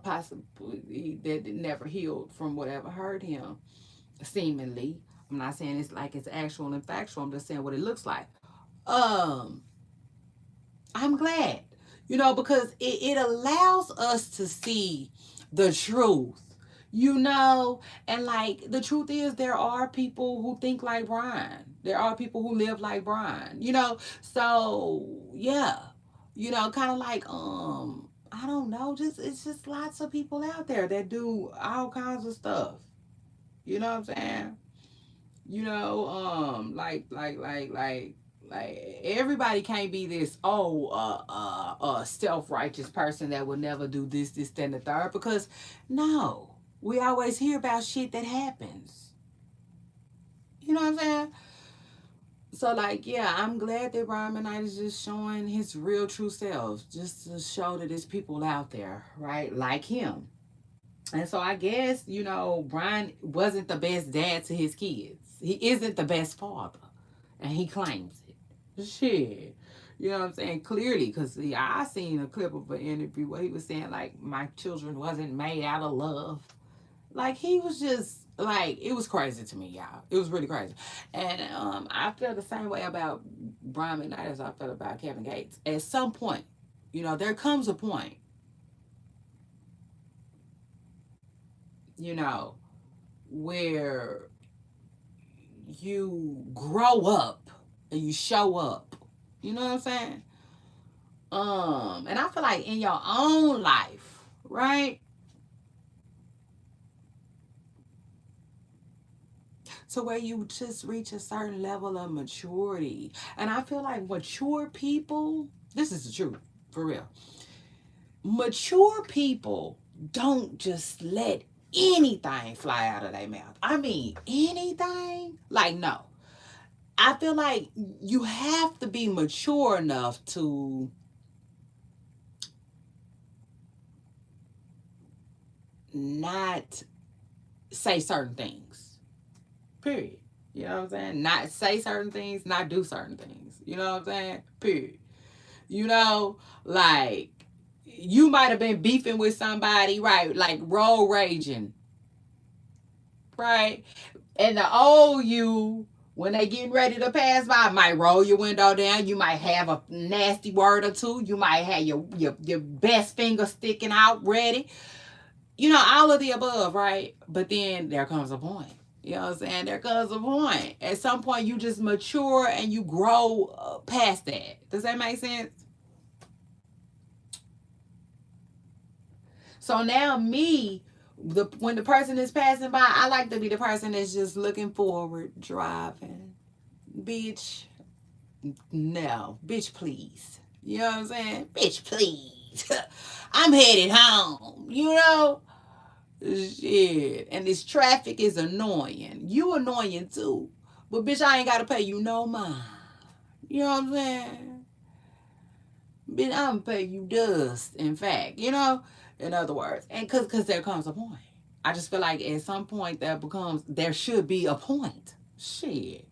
possibly that never healed from whatever hurt him, seemingly. I'm not saying it's like it's actual and factual. I'm just saying what it looks like. Um, I'm glad, you know, because it allows us to see the truth, you know, and like the truth is there are people who think like Brian. There are people who live like Brian, you know. So yeah, you know, kind of like I don't know, just it's just lots of people out there that do all kinds of stuff. You know what I'm saying? You know, like everybody can't be this self-righteous person that will never do this, then the third, because no, we always hear about shit that happens. You know what I'm saying? So like, yeah, I'm glad that Brian McKnight is just showing his real true self, just to show that there's people out there, right, like him. And so I guess, you know, Brian wasn't the best dad to his kids. He isn't the best father. And he claims it. Shit. You know what I'm saying? Clearly, because I seen a clip of an interview where he was saying, like, my children wasn't made out of love. Like, he was just, like, it was crazy to me, y'all. It was really crazy. And I feel the same way about Brian McKnight as I felt about Kevin Gates. At some point, you know, there comes a point, you know, where you grow up and you show up. You know what I'm saying? And I feel like in your own life, right? To where you just reach a certain level of maturity. And I feel like mature people, this is the truth, for real. Mature people don't just let anything fly out of their mouth. I mean, anything? Like, no. I feel like you have to be mature enough to not say certain things. Period. You know what I'm saying? Not say certain things, not do certain things. You know what I'm saying? Period. You know, like you might have been beefing with somebody, right? Like road raging, right? And the old you, when they getting ready to pass by, might roll your window down. You might have a nasty word or two. You might have your best finger sticking out ready. You know, all of the above, right? But then there comes a point. You know what I'm saying? There comes a point. At some point, you just mature and you grow past that. Does that make sense? So now, me, when the person is passing by, I like to be the person that's just looking forward, driving. Bitch, no. Bitch, please. You know what I'm saying? Bitch, please. I'm headed home. You know? Shit. And this traffic is annoying. You annoying too. But bitch, I ain't gotta pay you no mind. You know what I'm saying? Bitch, I'm gonna pay you dust, in fact, you know? In other words. And cause there comes a point. I just feel like at some point there should be a point. Shit.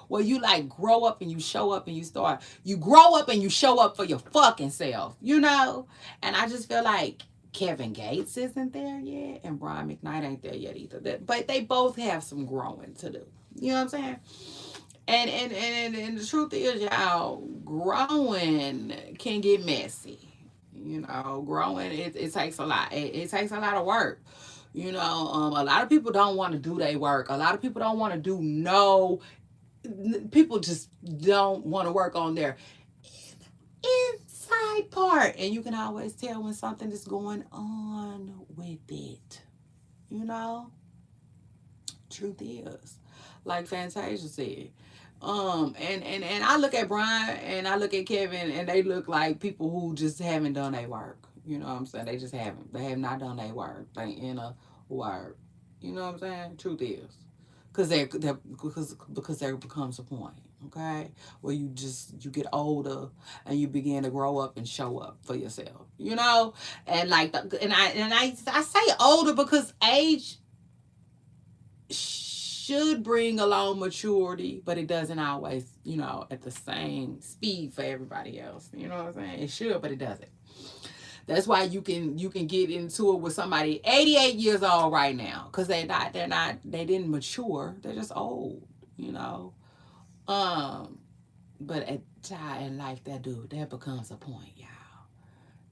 Well, you like grow up and you show up and you grow up and you show up for your fucking self, you know? And I just feel like Kevin Gates isn't there yet and Brian McKnight ain't there yet either. But they both have some growing to do. You know what I'm saying? And the truth is, y'all, growing can get messy. You know, growing it takes a lot. It takes a lot of work. You know, a lot of people don't want to do their work. A lot of people don't want to do no. People just don't want to work on their inside part, and you can always tell when something is going on with it. You know, truth is, like Fantasia said. And I look at Brian and I look at Kevin and they look like people who just haven't done their work. You know what I'm saying? They just haven't. They have not done their work. They in a Word. You know what I'm saying? Truth is. Because there becomes a point, okay, where you get older and you begin to grow up and show up for yourself, and like I say older because age should bring along maturity, but it doesn't always, at the same speed for everybody else. You know what I'm saying? It should, but it doesn't. That's why you can get into it with somebody 88 years old right now because they didn't mature. They're just old, you know. Um, but at time in life, that becomes a point, y'all.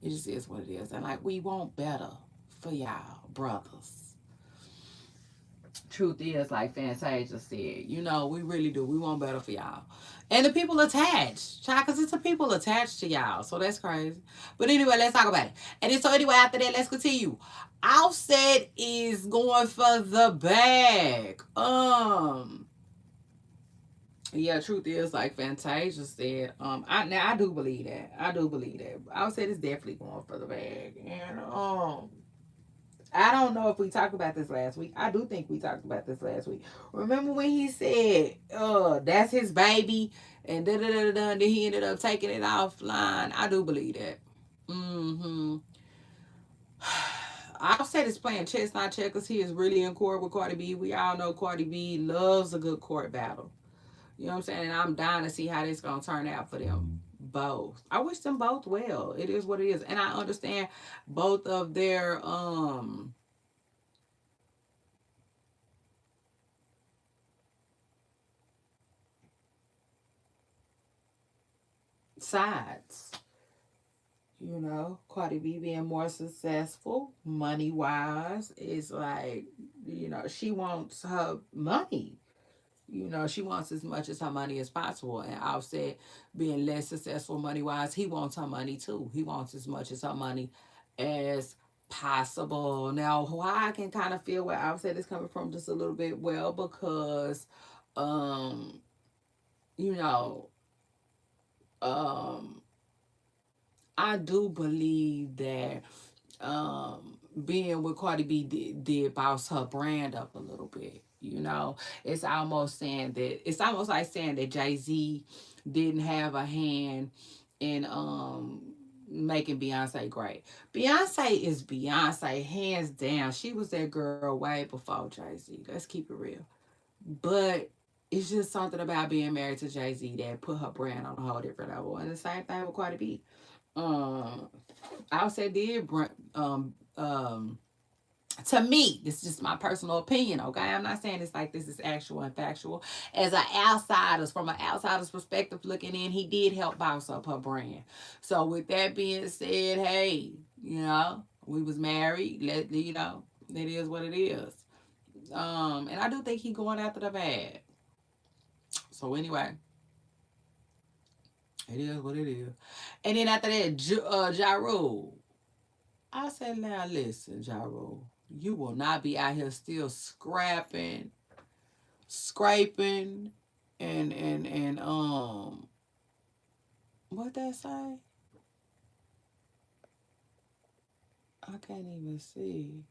It just is what it is, and like we want better for y'all, brothers. Truth is, like Fantasia said, we really do. We want better for y'all. And the people attached, child, because it's the people attached to y'all. So that's crazy. But anyway, let's talk about it. And then, so anyway, after that, let's continue. Offset is going for the bag. Yeah, truth is, like Fantasia said, I do believe that. I do believe that. Offset is definitely going for the bag. And I don't know if we talked about this last week. I do think we talked about this last week. Remember when he said, that's his baby, and da da da da, then he ended up taking it offline. I do believe that. Mm-hmm. Offset is playing chess, not checkers. He is really in court with Cardi B. We all know Cardi B loves a good court battle. You know what I'm saying? And I'm dying to see how this gonna turn out for them both. I wish them both well. It is what it is, and I understand both of their sides. Cardi B being more successful money wise is like, she wants her money. She wants as much as her money as possible. And Offset being less successful money wise, he wants her money too. He wants as much as her money as possible. Now, why I can kind of feel where Offset is coming from just a little bit, well, because um, you know, um I do believe that being with Cardi B did bounce her brand up a little bit. It's almost like saying that Jay-Z didn't have a hand in making Beyonce great. Beyonce is Beyonce, hands down. She was that girl way before Jay-Z. Let's keep it real. But it's just something about being married to Jay-Z that put her brand on a whole different level. And the same thing with Cardi B. Um, I would say did to me, this is just my personal opinion, okay? I'm not saying it's like this is actual and factual. As from an outsider's perspective looking in, he did help bounce up her brand. So with that being said, hey, we was married. It is what it is. And I do think he going after the bad. So anyway, it is what it is. And then after that, Ja Rule. I said, now listen, Ja Rule. You will not be out here still scraping, and what that say? I can't even see.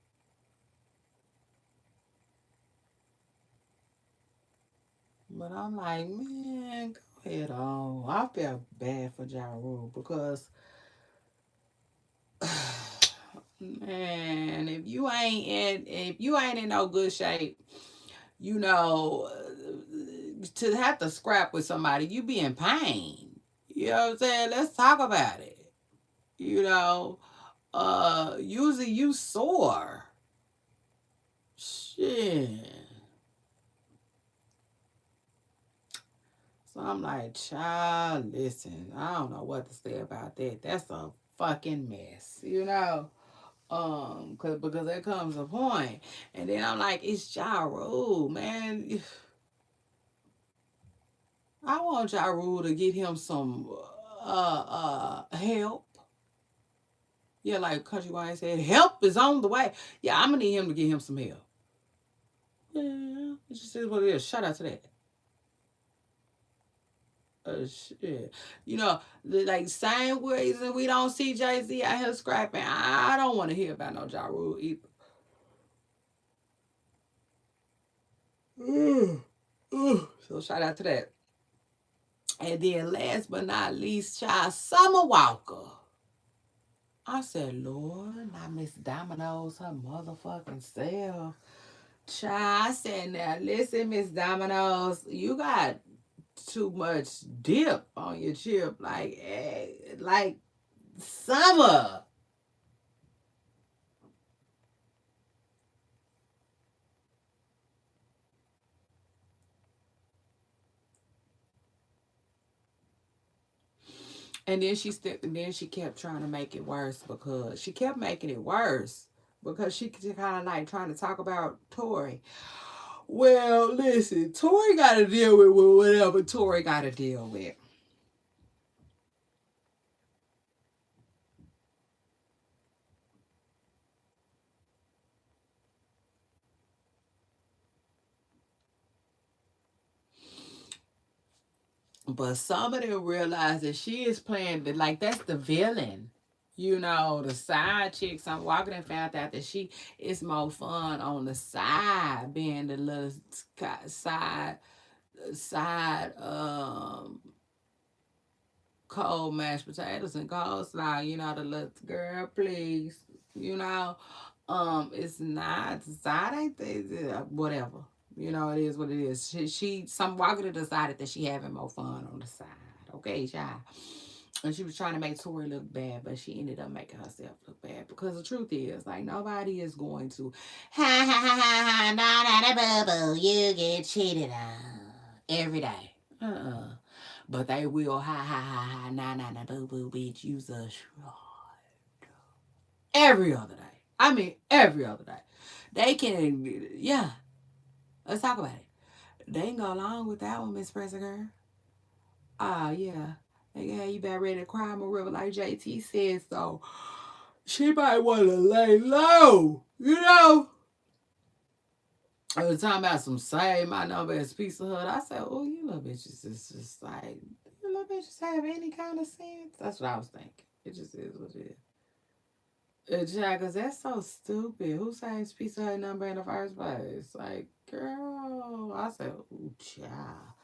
But I'm like, man, go ahead on. I feel bad for Ja Rule because man, if you ain't in no good shape, you know, to have to scrap with somebody, you be in pain. You know what I'm saying? Let's talk about it. You know, usually you sore. Shit. So I'm like, child, listen, I don't know what to say about that. That's a fucking mess, because there comes a point, and then I'm like, it's Ja Rule, man. I want Ja Rule to get him some help. Yeah, like Country Wayne said, help is on the way. Yeah, I'm gonna need him to get him some help. Yeah, it just is what it is. Shout out to that. Shit. Like same reason we don't see Jay Z out here scrapping. I don't want to hear about no Ja Rule either. So shout out to that. And then last but not least, child, Summer Walker. I said, Lord, not Miss Domino's, her motherfucking self. Child, I said, now listen, Miss Domino's, you got too much dip on your chip. Like Summer. And then she kept trying to make it worse because she kept making it worse because she kind of like trying to talk about Tori. Well, listen, Tori got to deal with whatever Tori got to deal with. But some of them realize that she is playing like that's the villain. You know, the side chick. Some walking and found out that she is more fun on the side, being the little side cold mashed potatoes and coleslaw. You know, the little girl, please. You know, it's not side ain't whatever. You know, it is what it is. Some walker decided that she having more fun on the side. Okay, child. And she was trying to make Tori look bad, but she ended up making herself look bad because the truth is, like, nobody is going to ha ha ha ha ha na na na boo boo. You get cheated on every day. But they will ha ha ha ha na na na boo boo bitch use a every other day. I mean every other day. They can yeah. Let's talk about it. They can go along with that one, Miss Pressure Girl. Ah, yeah. They can have you about ready to cry in a river like JT said, so she might want to lay low. You know? I was talking about some save my number as Pizza Hut. I said, oh, you little bitches is just like, you little bitches have any kind of sense? That's what I was thinking. It just is what it is. Yeah, because that's so stupid. Who saves Pizza Hut number in the first place? Like, girl. I said, ooh, child.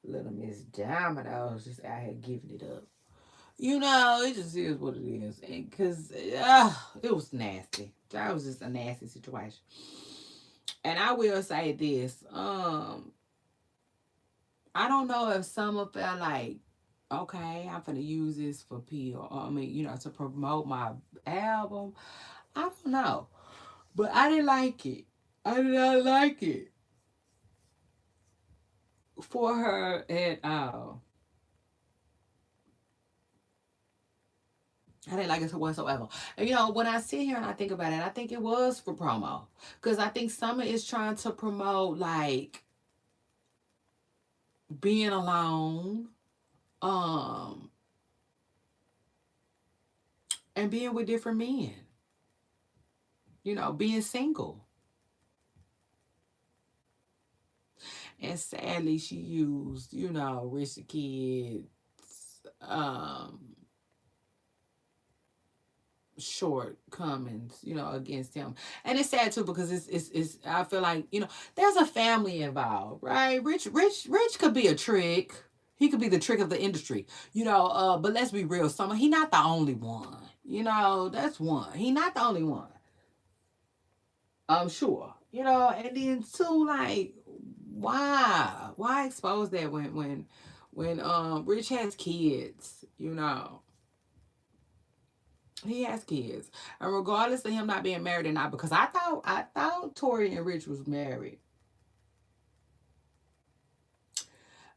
Little Miss Domino's just out here giving it up. You know, it just is what it is. Because it was nasty. That was just a nasty situation. And I will say this. I don't know if Summer felt like, okay, I'm gonna use this for PR. I mean, to promote my album. I don't know. But I didn't like it. I did not like it for her at all. I didn't like it whatsoever. And when I sit here and I think about it, I think it was for promo. Because I think Summer is trying to promote like being alone, um, and being with different men. Being single. And sadly she used, Rich the Kid's shortcomings, against him. And it's sad too because it's I feel like, there's a family involved, right? Rich could be a trick. He could be the trick of the industry, but let's be real, Summer, he not the only one. That's one. He not the only one. I'm sure. And then two, like, why? Why expose that when Rich has kids, he has kids. And regardless of him not being married or not, because I thought Tori and Rich was married.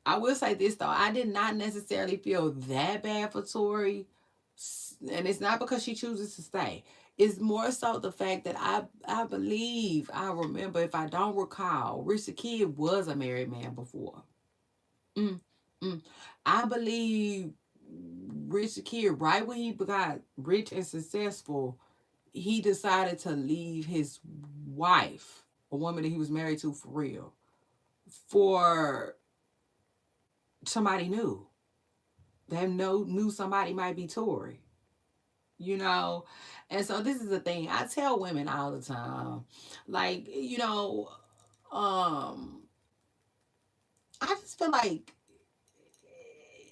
I will say this though, I did not necessarily feel that bad for Tori. And it's not because she chooses to stay. It's more so the fact that I believe, I remember, if I don't recall, Rich the Kid was a married man before. Mm, mm. I believe Rich the Kid, right when he got rich and successful, he decided to leave his wife, a woman that he was married to for real, for somebody new. That knew somebody might be Tory, you know? And so this is the thing. I tell women all the time, like, um, I just feel like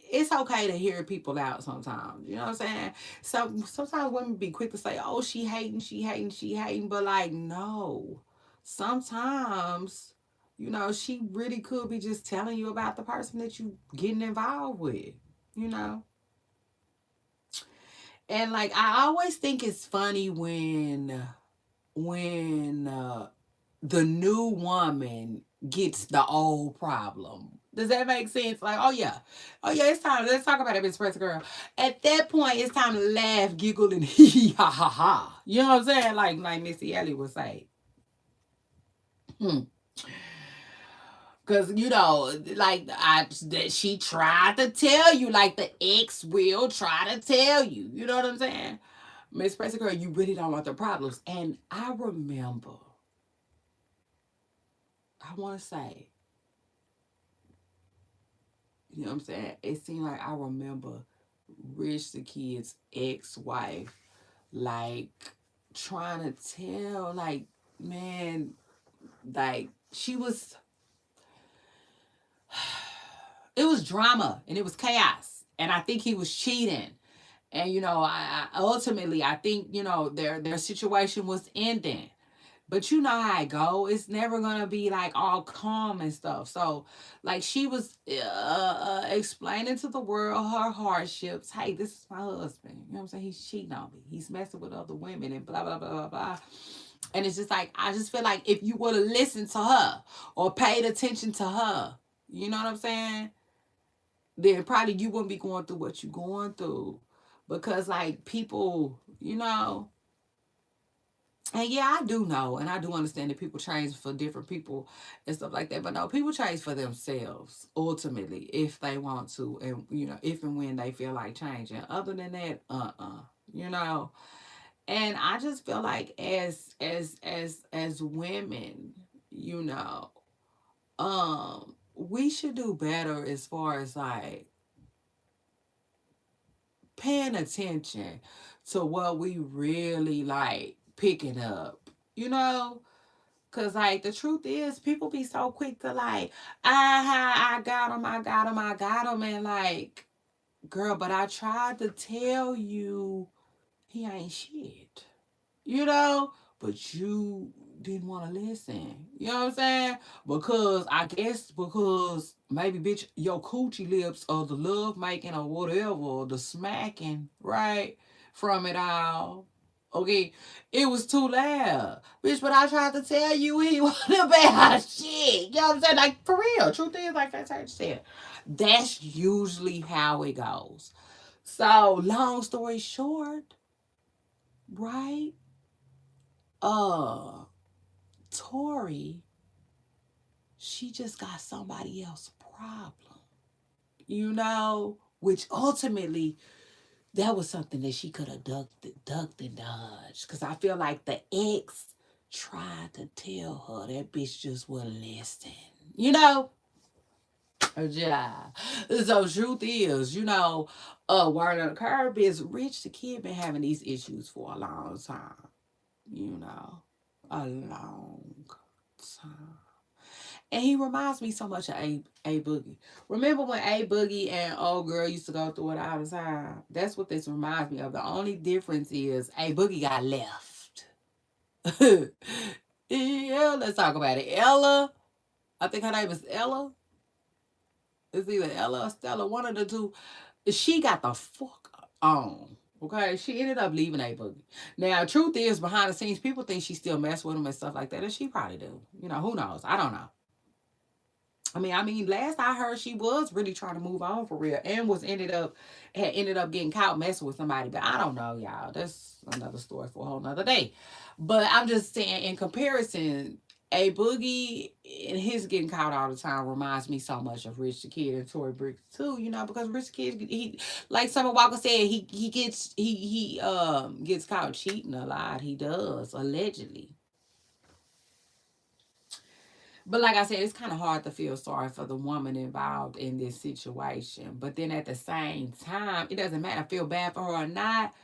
it's okay to hear people out sometimes. You know what I'm saying? So sometimes women be quick to say, "Oh, she hating, she hating, she hating," but like, no. Sometimes, she really could be just telling you about the person that you getting involved with. You know, and like I always think it's funny when the new woman gets the old problem. Does that make sense? Like, oh yeah, it's time. Let's talk about it, Miss Press Girl. At that point, it's time to laugh, giggle, and hee ha ha ha. You know what I'm saying? Like Missy Elliott would say. Hmm. Cause like she tried to tell you, like the ex will try to tell you. You know what I'm saying? Miss Press Girl, you really don't want the problems. And I remember, I want to say, you know what I'm saying? It seemed like I remember Rich the Kid's ex-wife, like, trying to tell, like, man, like, it was drama and it was chaos. And I think he was cheating. And, I ultimately, I think, their situation was ending. But you know how it go. It's never gonna be like all calm and stuff. So, like she was explaining to the world her hardships. Hey, this is my husband. You know what I'm saying? He's cheating on me. He's messing with other women and blah blah blah blah blah. And it's just like I just feel like if you would have listened to her or paid attention to her, you know what I'm saying? Then probably you wouldn't be going through what you're going through, because like people, and yeah, I do know, and I do understand that people change for different people and stuff like that. But no, people change for themselves ultimately if they want to, and if and when they feel like changing. Other than that, you know. And I just feel like as women, we should do better as far as like paying attention to what we really like picking up. You know, cause like the truth is, people be so quick to like, I got him, I got him, I got him, and like, girl, but I tried to tell you he ain't shit, you know, but you didn't want to listen. You know what I'm saying? Because maybe bitch your coochie lips or the love making or whatever, or the smacking, right? From it all. Okay, it was too loud. Bitch, but I tried to tell you he wasn't bad shit. You know what I'm saying? Like, for real. Truth is, like that church said. That's usually how it goes. So, long story short, right? Uh, Tori, she just got somebody else's problem. Which ultimately that was something that she could have ducked and dodged. Cause I feel like the ex tried to tell her that bitch just wouldn't listen. You know? Yeah. So truth is, word on the curb is Rich the Kid been having these issues for a long time. You know. A long time. And he reminds me so much of A Boogie. Remember when A Boogie and old girl used to go through it all the time? That's what this reminds me of. The only difference is A Boogie got left. Yeah, let's talk about it. Ella, I think her name is Ella. It's either Ella or Stella, one of the two. She got the fuck on. Okay, she ended up leaving A Boogie. Now, truth is, behind the scenes, people think she still mess with him and stuff like that, and she probably do. Who knows? I don't know. Last I heard, she was really trying to move on for real, and had ended up getting caught messing with somebody. But I don't know, y'all. That's another story for a whole nother day. But I'm just saying, in comparison, A Boogie and his getting caught all the time reminds me so much of Rich the Kid and Tory Briggs too. Because Rich the Kid, he, like Summer Walker said, he gets caught cheating a lot. He does, allegedly. But like I said, it's kind of hard to feel sorry for the woman involved in this situation. But then at the same time, it doesn't matter. Feel bad for her or not.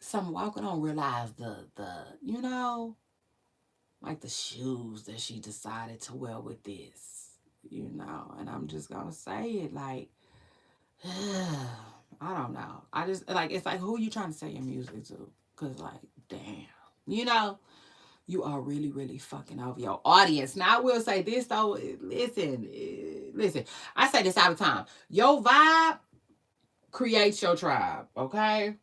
Some Walker don't realize like the shoes that she decided to wear with this. you know, and I'm just gonna say it like, I don't know. I just like it's like who you trying to sell your music to? Cause like, damn, you know, you are really, really fucking over your audience. Now I will say this though. Listen. I say this all the time. Your vibe creates your tribe. Okay.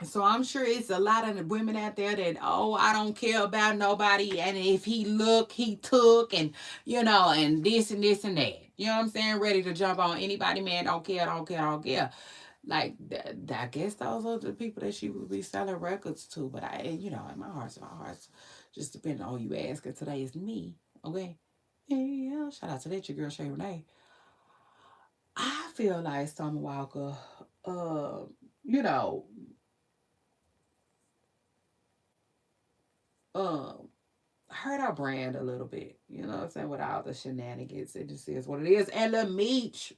So I'm sure it's a lot of the women out there that, oh, I don't care about nobody, and if he look, he took, and you know, and this and that. You know what I'm saying? Ready to jump on anybody, man. Don't care, don't care, don't care. Like I guess those are the people that she would be selling records to. But you know, in my hearts, just depending on who you ask. Cause today is me, okay? Yeah, shout out to that your girl Shay Renee. I feel like Summer Walker, uh, you know, um, hurt our brand a little bit. You know what I'm saying? With all the shenanigans, it just is what it is. And Lil Meech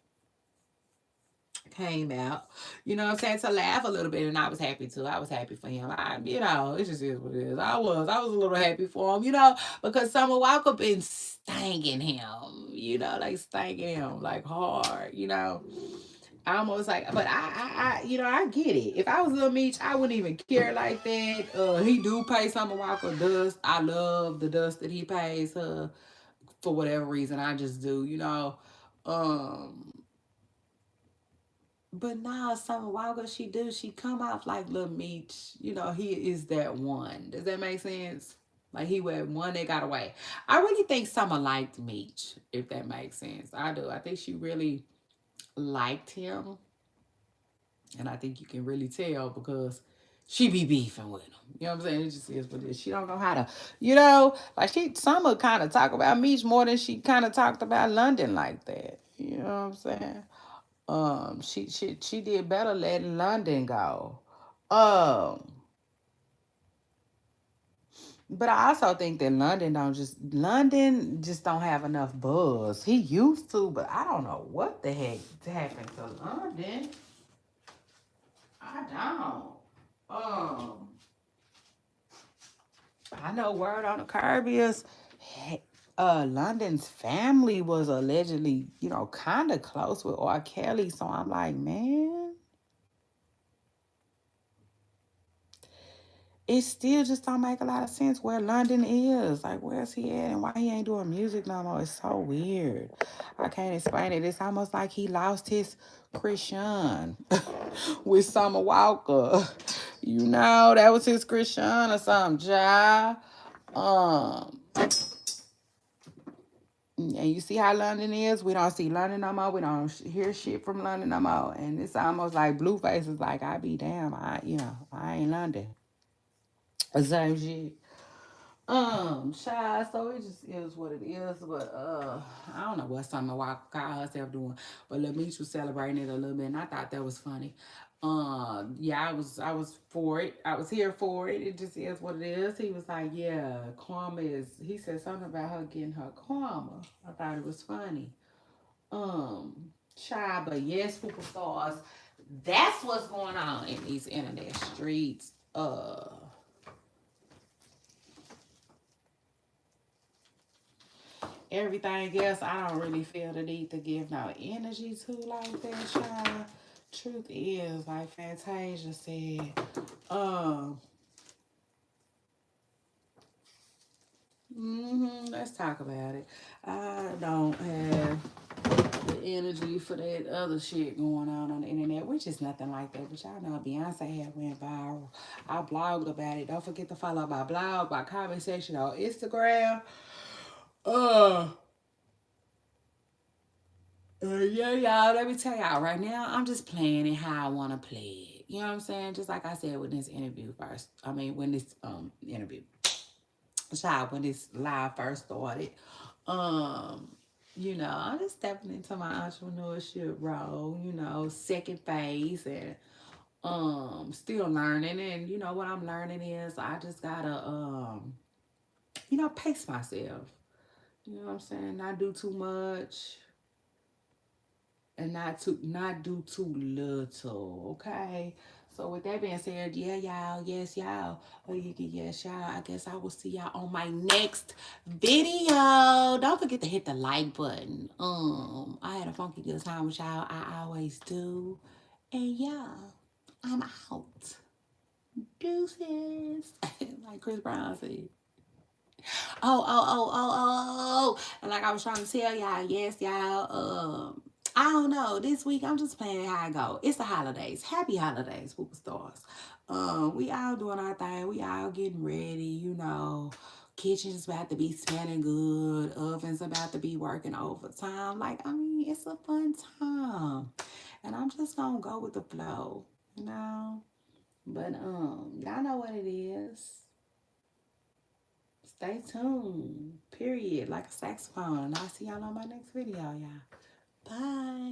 came out, you know what I'm saying, to laugh a little bit, and I was happy too. I was happy for him. You know, it just is what it is. I was a little happy for him, you know, because Summer Walker been stinging him, you know, like stinging him like hard, you know. I almost like, but you know, I get it. If I was Lil Meech, I wouldn't even care like that. He do pay Summer Walker dust. I love the dust that he pays her for whatever reason. I just do, you know. Um, but now Summer Walker, she do, she come off like Lil Meech. You know, he is that one. Does that make sense? Like he was one that got away. I really think Summer liked Meech, if that makes sense. I do. I think she really liked him. And I think you can really tell because she be beefing with him. You know what I'm saying? It just is what it is. She don't know how to, you know, like Summer kind of talk about Meech more than she kind of talked about London like that. You know what I'm saying? She did better letting London go. Um, but I also think that London just don't have enough buzz. He used to, but I don't know what the heck happened to London. I don't. Um, I know word on the curb is London's family was allegedly, you know, kind of close with R. Kelly. So I'm like, man, it still just don't make a lot of sense where London is. Like, where's he at and why he ain't doing music no more? It's so weird. I can't explain it. It's almost like he lost his Christian with Summer Walker. You know, that was his Christian or something, ja. Um, and you see how London is? We don't see London no more. We don't hear shit from London no more. And it's almost like Blueface is like, I be damn, I ain't London. Same shit. Shy, so it just is what it is. But I don't know what Summer Walker call herself doing. But Lil Meech was celebrating it a little bit, and I thought that was funny. Yeah, I was for it. I was here for it. It just is what it is. He was like, yeah, karma is. He said something about her getting her karma. I thought it was funny. Shy, but yes, superstars. That's what's going on in these internet streets. Everything else, I don't really feel the need to give no energy to like that, child. Truth is, like Fantasia said, um, let's talk about it. I don't have the energy for that other shit going on the internet, which is nothing like that. But y'all know Beyonce had went viral. I blogged about it. Don't forget to follow my blog, my comment section on Instagram. Uh, yeah, y'all. Let me tell y'all right now. I'm just playing it how I want to play it. You know what I'm saying? Just like I said with this interview first. I mean, when this interview, child, when this live first started, um, you know, I'm just stepping into my entrepreneurship role. You know, second phase, and still learning. And you know what I'm learning is I just gotta you know, pace myself. You know what I'm saying? Not do too much. and not do too little, okay? So with that being said, yeah, y'all, yes, y'all, or you can yes, y'all. I guess I will see y'all on my next video. Don't forget to hit the like button. I had a funky good time with y'all. I always do. And yeah, I'm out. Deuces. Like Chris Brown said. And like I was trying to tell y'all, yes, y'all, I don't know. This week I'm just playing how I go. It's the holidays. Happy holidays, superstars. We all doing our thing. We all getting ready, you know. Kitchen's about to be smelling good. Oven's about to be working overtime. Like, I mean, it's a fun time. And I'm just gonna go with the flow, you know. But y'all know what it is. Stay tuned. Period. Like a saxophone. I'll see y'all on my next video, y'all. Bye.